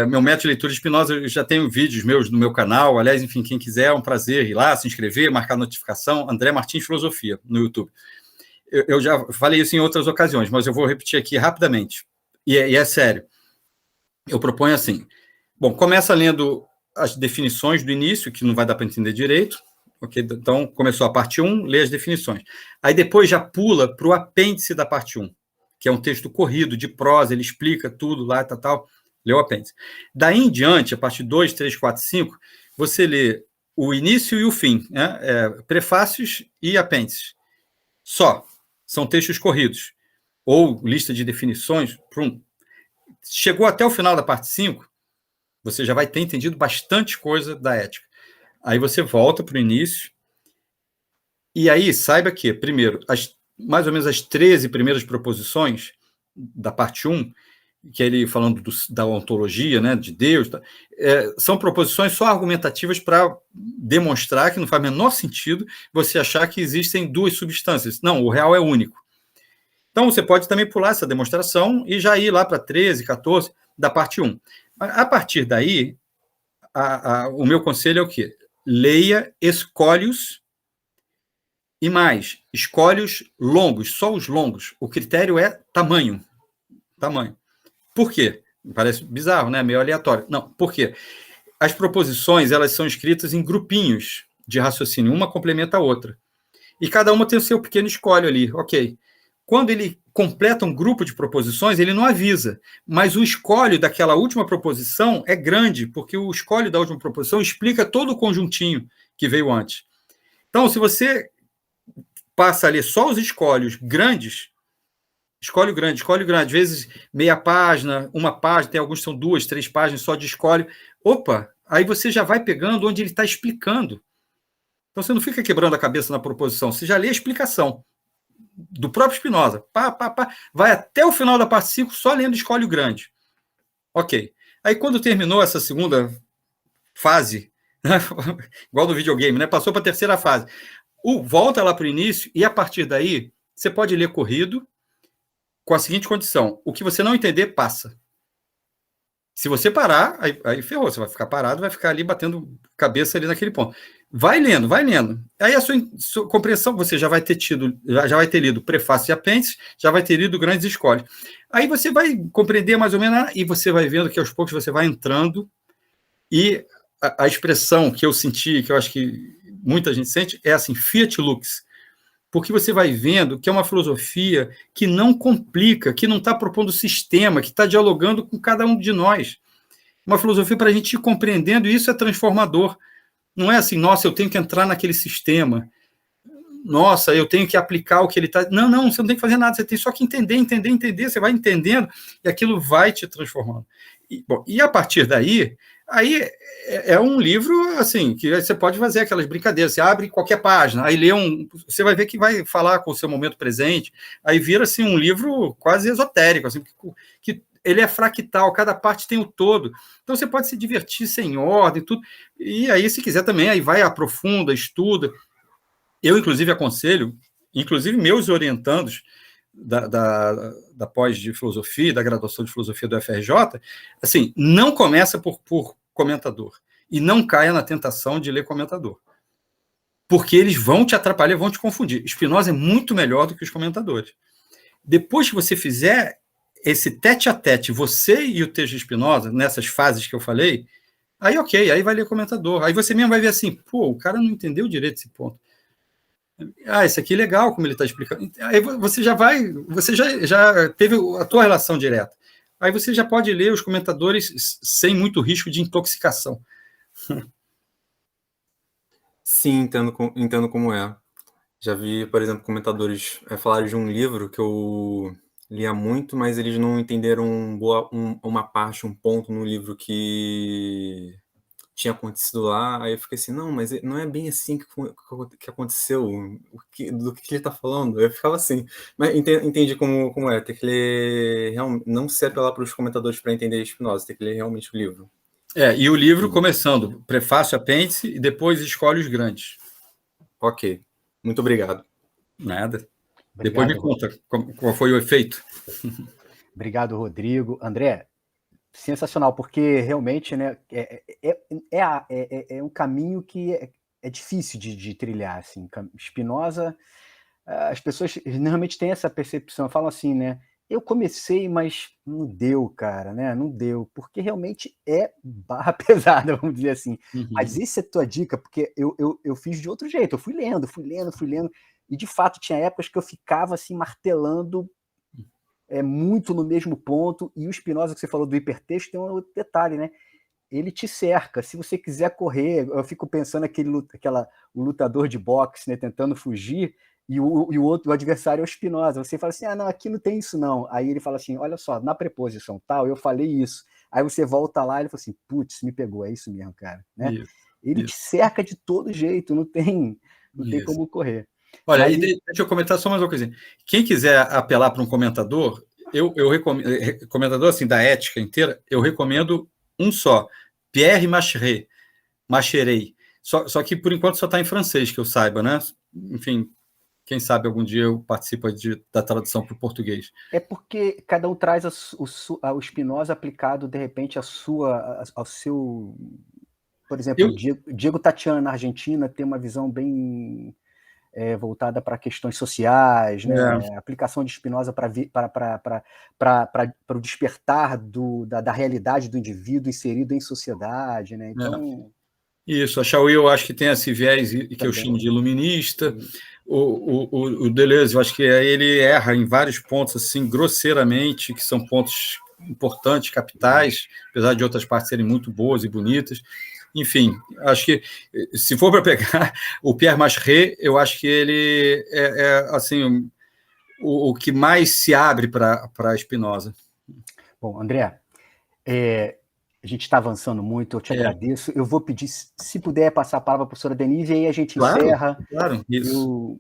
Meu método de leitura de Spinoza, eu já tenho vídeos meus no meu canal, aliás, enfim, quem quiser, é um prazer ir lá, se inscrever, marcar notificação, André Martins Filosofia, no YouTube. Eu já falei isso em outras ocasiões, mas eu vou repetir aqui rapidamente, e é sério. Eu proponho assim, bom, começa lendo as definições do início, que não vai dar para entender direito, okay? Então, começou a parte 1, lê as definições. Aí depois já pula para o apêndice da parte 1, que é um texto corrido, de prosa, ele explica tudo lá, tal, lê o apêndice. Daí em diante, a parte 2, 3, 4, 5, você lê o início e o fim, né? Prefácios e apêndices. Só, são textos corridos. Ou lista de definições, chegou até o final da parte 5, você já vai ter entendido bastante coisa da ética. Aí você volta para o início, e aí saiba que, primeiro, mais ou menos as 13 primeiras proposições da parte 1, que ele falando da ontologia, né, de Deus, são proposições só argumentativas para demonstrar que não faz o menor sentido você achar que existem duas substâncias. Não, o real é único. Então, você pode também pular essa demonstração e já ir lá para 13, 14, da parte 1. A partir daí, o meu conselho é o quê? Leia escolhos e mais, escolhos longos, só os longos. O critério é tamanho. Por quê? Parece bizarro, né? Meio aleatório. Não, por quê? As proposições, elas são escritas em grupinhos de raciocínio, uma complementa a outra. E cada uma tem o seu pequeno escolho ali, ok. Quando ele completa um grupo de proposições, ele não avisa, mas o escolho daquela última proposição é grande, porque o escolho da última proposição explica todo o conjuntinho que veio antes. Então, se você passa a ler só os escolhos grandes, escolhe grande, às vezes meia página, uma página, tem alguns que são 2, 3 páginas só de escolho. Opa, aí você já vai pegando onde ele está explicando. Então você não fica quebrando a cabeça na proposição, você já lê a explicação do próprio Spinoza. Vai até o final da parte 5 só lendo escolho grande. Ok. Aí quando terminou essa segunda fase, igual no videogame, né? Passou para a terceira fase. Volta lá para o início e a partir daí você pode ler corrido, com a seguinte condição: o que você não entender, passa. Se você parar, aí ferrou, você vai ficar parado, vai ficar ali batendo cabeça ali naquele ponto. Vai lendo. Aí a sua compreensão, você já vai ter lido prefácio e apêndice, já vai ter lido grandes escolhas. Aí você vai compreender mais ou menos, e você vai vendo que aos poucos você vai entrando, e a expressão que eu senti, que eu acho que muita gente sente, é assim, fiat lux. Porque você vai vendo que é uma filosofia que não complica, que não está propondo sistema, que está dialogando com cada um de nós. Uma filosofia para a gente ir compreendendo, e isso é transformador. Não é assim, nossa, eu tenho que entrar naquele sistema, nossa, eu tenho que aplicar o que ele está... Não, você não tem que fazer nada, você tem só que entender, você vai entendendo, e aquilo vai te transformando. E a partir daí, aí é um livro, assim, que você pode fazer aquelas brincadeiras, você abre qualquer página, aí lê você vai ver que vai falar com o seu momento presente, aí vira, assim, um livro quase esotérico, assim, que ele é fractal, cada parte tem o todo, então você pode se divertir sem ordem, tudo, e aí, se quiser também, aí vai, aprofunda, estuda. Eu, inclusive, aconselho, inclusive meus orientandos da pós de filosofia, da graduação de filosofia do FRJ, assim, não começa por comentador, e não caia na tentação de ler comentador, porque eles vão te atrapalhar, vão te confundir. Spinoza é muito melhor do que os comentadores. Depois que você fizer esse tete a tete, você e o texto de Spinoza, nessas fases que eu falei, aí ok, aí vai ler comentador, aí você mesmo vai ver assim, pô, o cara não entendeu direito esse ponto. Isso aqui é legal, como ele está explicando. Aí você já teve a tua relação direta. Aí você já pode ler os comentadores sem muito risco de intoxicação. Sim, entendo como é. Já vi, por exemplo, comentadores falarem de um livro que eu lia muito, mas eles não entenderam uma parte, um ponto no livro que tinha acontecido lá. Aí eu fiquei assim, não, mas não é bem assim que aconteceu, do que ele está falando. Eu ficava assim, mas entendi como é, tem que ler, não se apelar para os comentadores para entender Spinoza, tem que ler realmente o livro. E o livro começando, prefácio, apêndice, e depois escolhe os grandes. Ok, muito obrigado. Nada. Obrigado, depois me conta qual foi o efeito. Obrigado, Rodrigo. André, sensacional, porque realmente, né, é um caminho que é difícil de trilhar, assim. Spinoza, as pessoas normalmente têm essa percepção, falam assim, né, eu comecei, mas não deu, cara, né, não deu, porque realmente é barra pesada, vamos dizer assim. Mas essa é a tua dica, porque eu fiz de outro jeito, eu fui lendo, e de fato tinha épocas que eu ficava assim, martelando muito no mesmo ponto, e o Spinoza que você falou do hipertexto tem um outro detalhe, né? Ele te cerca. Se você quiser correr, eu fico pensando o lutador de boxe, né, tentando fugir, e o adversário é o Spinoza. Você fala assim, não, aqui não tem isso não. Aí ele fala assim, olha só, na preposição tal, eu falei isso. Aí você volta lá e ele fala assim, putz, me pegou, é isso mesmo, cara. Né? Ele te cerca de todo jeito, não tem como correr. Olha, deixa eu comentar só mais uma coisinha. Quem quiser apelar para um comentador, eu recomendo, recomendador assim, da ética inteira, eu recomendo um só, Pierre Macheret. Só que, por enquanto, só está em francês, que eu saiba, né? Enfim, quem sabe algum dia eu participo da tradução para o português. É porque cada um traz o Spinoza aplicado, de repente, ao seu... Por exemplo, Diego Tatiana, na Argentina, tem uma visão bem voltada para questões sociais, né? Aplicação de Spinoza para o despertar da realidade do indivíduo inserido em sociedade, né? Então... Isso, a Chauí eu acho que tem esse viés que eu chamo de iluminista. O Deleuze, eu acho que ele erra em vários pontos, assim, grosseiramente, que são pontos importantes, capitais, apesar de outras partes serem muito boas e bonitas. Enfim, acho que, se for para pegar o Pierre Macheret, eu acho que ele assim, o que mais se abre para Spinoza. Bom, André, a gente está avançando muito, eu te agradeço. Eu vou pedir, se puder, passar a palavra para a professora Denise, e aí a gente encerra. Claro, isso.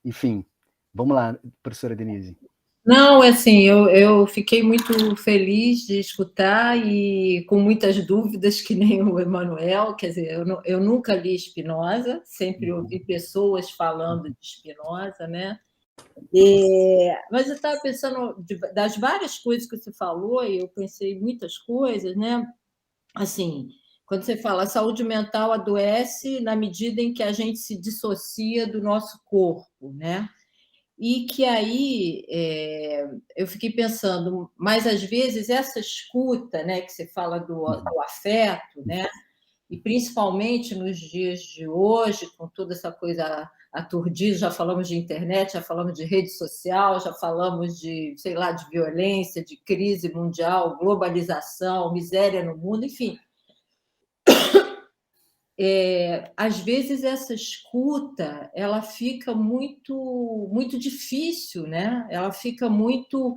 Enfim, vamos lá, professora Denise. Não, assim, eu fiquei muito feliz de escutar e com muitas dúvidas, que nem o Emanuel, quer dizer, eu nunca li Spinoza, sempre ouvi pessoas falando de Spinoza, né? Mas eu estava pensando, das várias coisas que você falou, e eu pensei em muitas coisas, né? Assim, quando você fala a saúde mental adoece na medida em que a gente se dissocia do nosso corpo, né? E que aí eu fiquei pensando, mas às vezes essa escuta, né, que você fala do afeto, né? E principalmente nos dias de hoje, com toda essa coisa aturdida, já falamos de internet, já falamos de rede social, já falamos de, sei lá, de violência, de crise mundial, globalização, miséria no mundo, enfim. Às vezes essa escuta ela fica muito difícil, né? Ela fica muito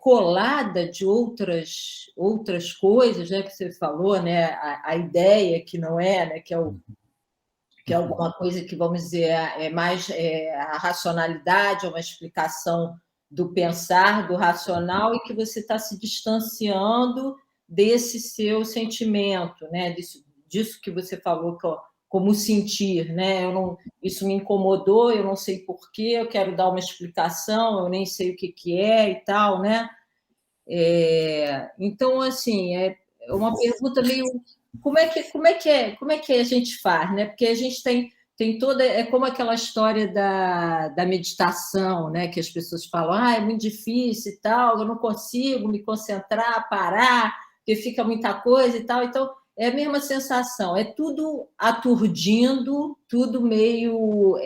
colada de outras coisas, né, que você falou, né? A ideia que não é, né, que é alguma coisa que, vamos dizer, é mais a racionalidade, é uma explicação do pensar, do racional, e que você está se distanciando desse seu sentimento, né? Disso que você falou, como sentir, né? Isso me incomodou, eu não sei porquê, eu quero dar uma explicação, eu nem sei o que é e tal, né? Então, assim, é uma pergunta meio... Como é que a gente faz, né? Porque a gente tem toda... É como aquela história da meditação, né? Que as pessoas falam, é muito difícil e tal, eu não consigo me concentrar, parar, porque fica muita coisa e tal. Então, é a mesma sensação, é tudo aturdindo, tudo meio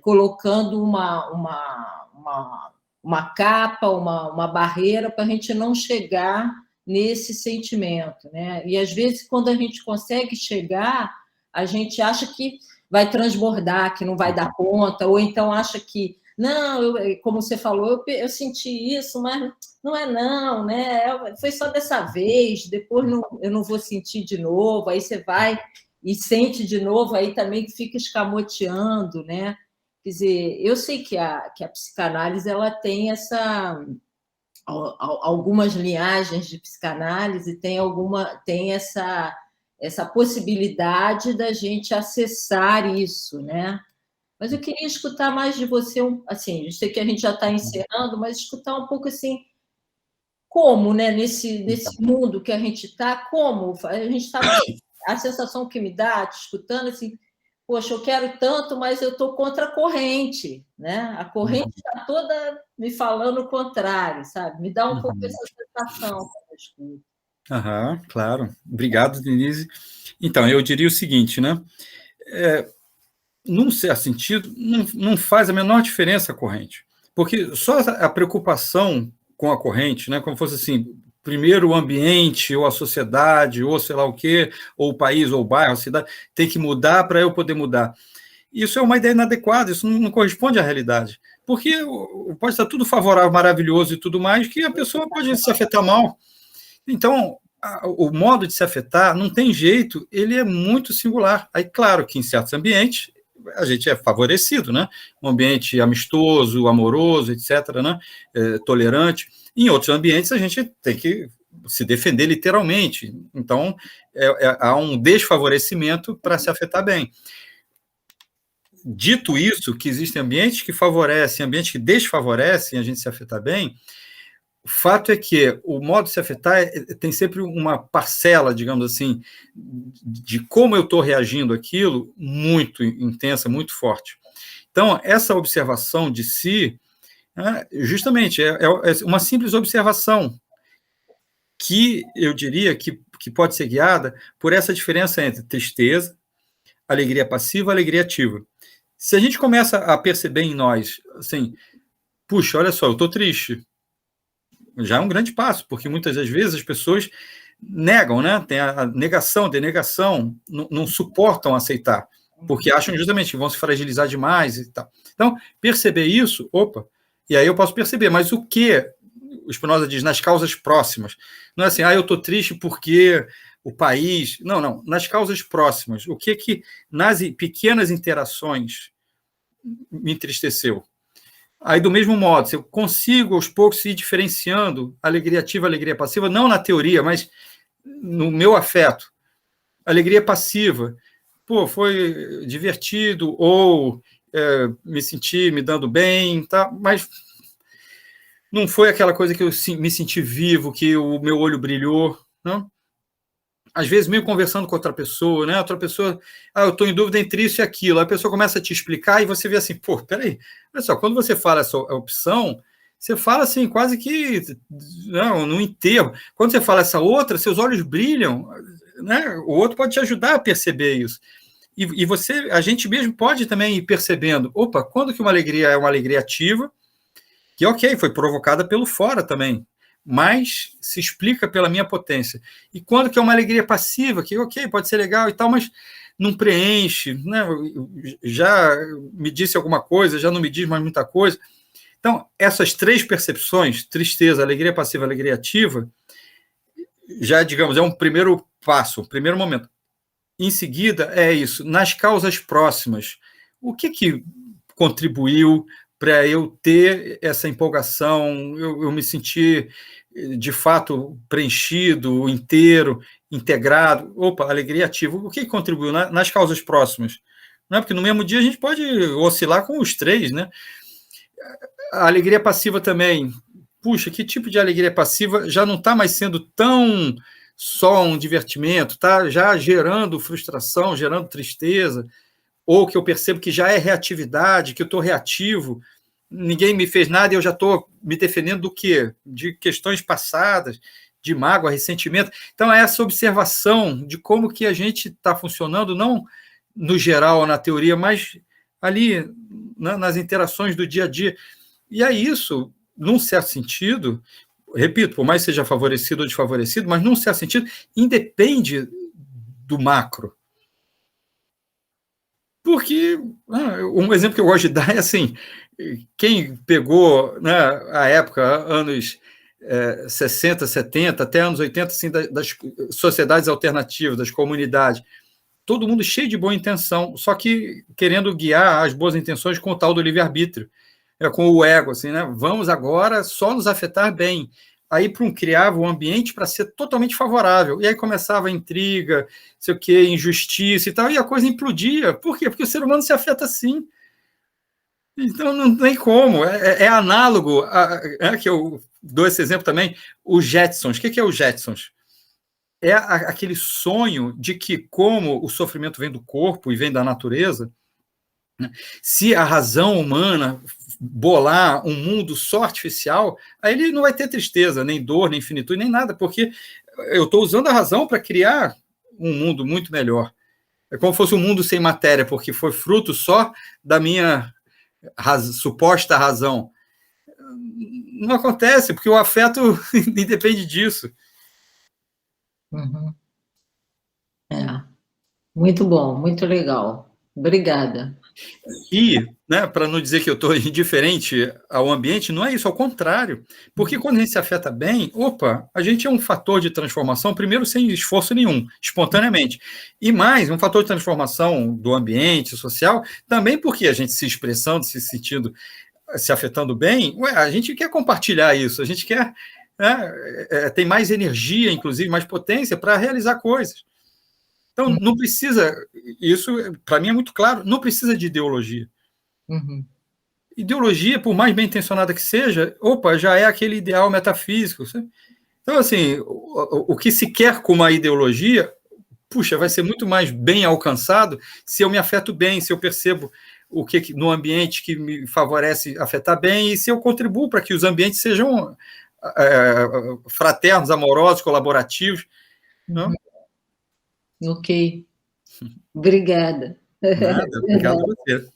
colocando uma capa, uma barreira para a gente não chegar nesse sentimento, né? E às vezes, quando a gente consegue chegar, a gente acha que vai transbordar, que não vai dar conta, ou então acha que não, como você falou, eu senti isso, mas não é não, né? Foi só dessa vez, depois eu não vou sentir de novo, aí você vai e sente de novo, aí também fica escamoteando, né? Quer dizer, eu sei que a psicanálise ela tem algumas linhagens de psicanálise, tem essa possibilidade da gente acessar isso, né? Mas eu queria escutar mais de você, assim, eu sei que a gente já está encerrando, mas escutar um pouco assim, como, né, nesse mundo que a gente está, como a gente está, a sensação que me dá, te escutando, assim, poxa, eu quero tanto, mas eu estou contra a corrente, né? A corrente está toda me falando o contrário, sabe? Me dá um pouco essa sensação quando eu escuto. Claro. Obrigado, Denise. Então, eu diria o seguinte, né? Num certo sentido, não faz a menor diferença a corrente, porque só a preocupação com a corrente, né, como fosse assim, primeiro o ambiente, ou a sociedade, ou sei lá o quê, ou o país, ou o bairro, a cidade, tem que mudar para eu poder mudar. Isso é uma ideia inadequada, isso não corresponde à realidade, porque pode estar tudo favorável, maravilhoso e tudo mais, que a pessoa pode se afetar mal. Então, o modo de se afetar não tem jeito, ele é muito singular. Aí, claro que em certos ambientes a gente é favorecido, né? Um ambiente amistoso, amoroso, etc., né? Tolerante. Em outros ambientes, a gente tem que se defender literalmente. Então, há um desfavorecimento para se afetar bem. Dito isso, que existem ambientes que favorecem, ambientes que desfavorecem a gente se afetar bem, o fato é que o modo de se afetar tem sempre uma parcela, digamos assim, de como eu estou reagindo àquilo, muito intensa, muito forte. Então, essa observação de si, justamente, é uma simples observação que eu diria que pode ser guiada por essa diferença entre tristeza, alegria passiva e alegria ativa. Se a gente começa a perceber em nós, assim, puxa, olha só, eu estou triste, já é um grande passo, porque muitas das vezes as pessoas negam, né? Tem a negação, denegação, não suportam aceitar, porque acham justamente que vão se fragilizar demais e tal. Então, perceber isso, e aí eu posso perceber, mas o que o Spinoza diz nas causas próximas? Não é assim, eu estou triste porque o país... Não, nas causas próximas. O que nas pequenas interações me entristeceu? Aí, do mesmo modo, se eu consigo, aos poucos, ir diferenciando alegria ativa e alegria passiva, não na teoria, mas no meu afeto. Alegria passiva, foi divertido, ou me senti me dando bem, tá? Mas não foi aquela coisa que eu me senti vivo, que o meu olho brilhou, não? Às vezes, meio conversando com outra pessoa, né? Outra pessoa, eu estou em dúvida entre isso e aquilo. A pessoa começa a te explicar e você vê assim, peraí, olha só, quando você fala essa opção, você fala assim, quase que no enterro. Quando você fala essa outra, seus olhos brilham, né? O outro pode te ajudar a perceber isso. E a gente mesmo pode também ir percebendo, quando que uma alegria é uma alegria ativa, que foi provocada pelo fora também, mas se explica pela minha potência. E quando que é uma alegria passiva, que pode ser legal e tal, mas não preenche, né? Já me disse alguma coisa, já não me diz mais muita coisa. Então, essas três percepções, tristeza, alegria passiva, alegria ativa, já, digamos, é um primeiro passo, um primeiro momento. Em seguida, é isso, nas causas próximas. O que contribuiu para eu ter essa empolgação, eu me sentir, de fato, preenchido, inteiro, integrado? Alegria ativa. O que contribuiu nas causas próximas? Não é? Porque no mesmo dia a gente pode oscilar com os três, né? A alegria passiva também. Puxa, que tipo de alegria passiva já não está mais sendo tão só um divertimento, está já gerando frustração, gerando tristeza, ou que eu percebo que já é reatividade, que eu estou reativo, ninguém me fez nada e eu já estou me defendendo do quê? De questões passadas, de mágoa, ressentimento. Então, é essa observação de como que a gente está funcionando, não no geral, na teoria, mas ali, nas interações do dia a dia. E é isso, num certo sentido, repito, por mais que seja favorecido ou desfavorecido, mas num certo sentido, independe do macro. Porque um exemplo que eu gosto de dar é assim, quem pegou, né, a época, anos 60, 70, até anos 80, assim, das sociedades alternativas, das comunidades, todo mundo cheio de boa intenção, só que querendo guiar as boas intenções com o tal do livre-arbítrio, com o ego, assim, né? Vamos agora só nos afetar bem. Aí criava um ambiente para ser totalmente favorável. E aí começava a intriga, sei o quê, injustiça e tal, e a coisa implodia. Por quê? Porque o ser humano se afeta assim. Então não tem como. É análogo, que eu dou esse exemplo também, os Jetsons. O que é os Jetsons? É aquele sonho de que, como o sofrimento vem do corpo e vem da natureza, né, se a razão humana bolar um mundo só artificial, aí ele não vai ter tristeza, nem dor, nem finitude, nem nada, porque eu estou usando a razão para criar um mundo muito melhor. É como se fosse um mundo sem matéria, porque foi fruto só da minha suposta razão. Não acontece, porque o afeto independe disso. Uhum. Muito bom, muito legal. Obrigada. E, né, para não dizer que eu estou indiferente ao ambiente, não é isso, ao contrário. Porque quando a gente se afeta bem, a gente é um fator de transformação, primeiro sem esforço nenhum, espontaneamente. E mais, um fator de transformação do ambiente social, também porque a gente se expressando, se sentindo, se afetando bem, a gente quer compartilhar isso, a gente quer, né, tem mais energia, inclusive, mais potência para realizar coisas. Então, não precisa, isso para mim é muito claro, não precisa de ideologia. Uhum. Ideologia, por mais bem intencionada que seja, já é aquele ideal metafísico. Sabe? Então, assim, o que se quer com uma ideologia, vai ser muito mais bem alcançado se eu me afeto bem, se eu percebo o que no ambiente que me favorece afetar bem e se eu contribuo para que os ambientes sejam fraternos, amorosos, colaborativos. Não? Ok. Obrigada. Nada, obrigado a você.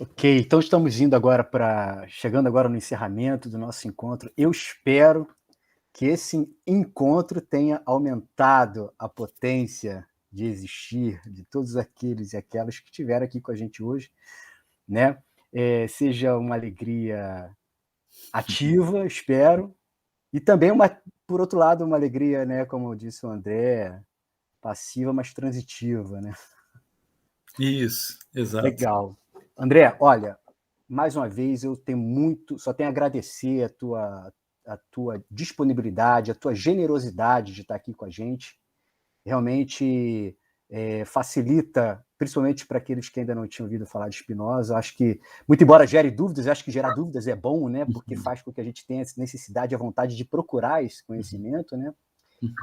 Ok, então estamos indo agora chegando agora no encerramento do nosso encontro. Eu espero que esse encontro tenha aumentado a potência de existir de todos aqueles e aquelas que estiveram aqui com a gente hoje, né? Seja uma alegria ativa, espero, e também por outro lado, uma alegria, né? Como disse o André, passiva, mas transitiva, né? Isso, exato. Legal. André, olha, mais uma vez eu só tenho a agradecer a tua disponibilidade, a tua generosidade de estar aqui com a gente. Realmente facilita, principalmente para aqueles que ainda não tinham ouvido falar de Spinoza. Acho que, muito embora gere dúvidas, acho que gerar dúvidas é bom, né? Porque faz com que a gente tenha essa necessidade e a vontade de procurar esse conhecimento, né?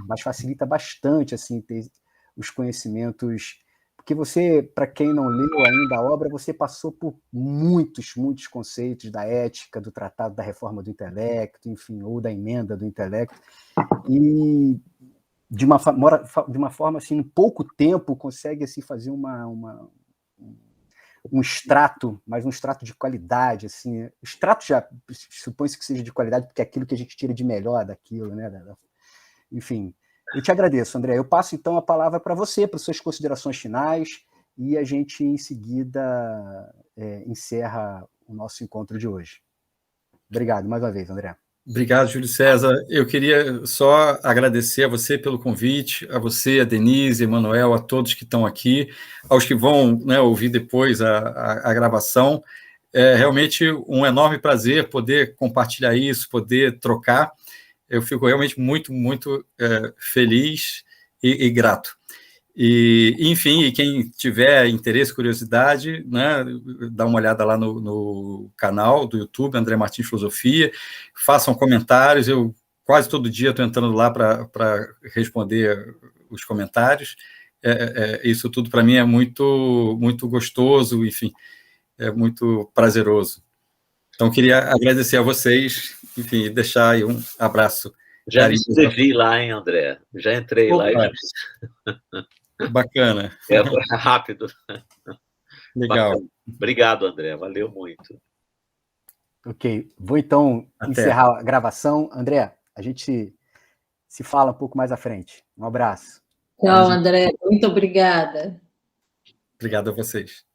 Mas facilita bastante assim ter os conhecimentos. Porque você, para quem não leu ainda a obra, você passou por muitos conceitos da ética, do Tratado da Reforma do Intelecto, enfim, ou da Emenda do Intelecto, e de uma forma assim, em pouco tempo, consegue assim, fazer um extrato, mas um extrato de qualidade. Assim. O extrato já supõe-se que seja de qualidade, porque é aquilo que a gente tira de melhor daquilo, né? Enfim. Eu te agradeço, André. Eu passo, então, a palavra para você, para suas considerações finais, e a gente, em seguida, encerra o nosso encontro de hoje. Obrigado mais uma vez, André. Obrigado, Júlio César. Eu queria só agradecer a você pelo convite, a você, a Denise, a Emanuel, a todos que estão aqui, aos que vão, né, ouvir depois a gravação. É realmente um enorme prazer poder compartilhar isso, poder trocar. Eu fico realmente muito, muito feliz e grato. E, enfim, quem tiver interesse, curiosidade, né, dá uma olhada lá no canal do YouTube, André Martins Filosofia, façam comentários, eu quase todo dia estou entrando lá para responder os comentários. Isso tudo para mim é muito, muito gostoso, enfim, é muito prazeroso. Então, queria agradecer a vocês, enfim, deixar aí um abraço. Já me inscrevi lá, hein, André? Já entrei lá. Bacana. É rápido. Legal. Bacana. Obrigado, André. Valeu muito. Ok. Vou, então, encerrar a gravação. André, a gente se fala um pouco mais à frente. Um abraço. Tchau, André. Muito obrigada. Obrigado a vocês.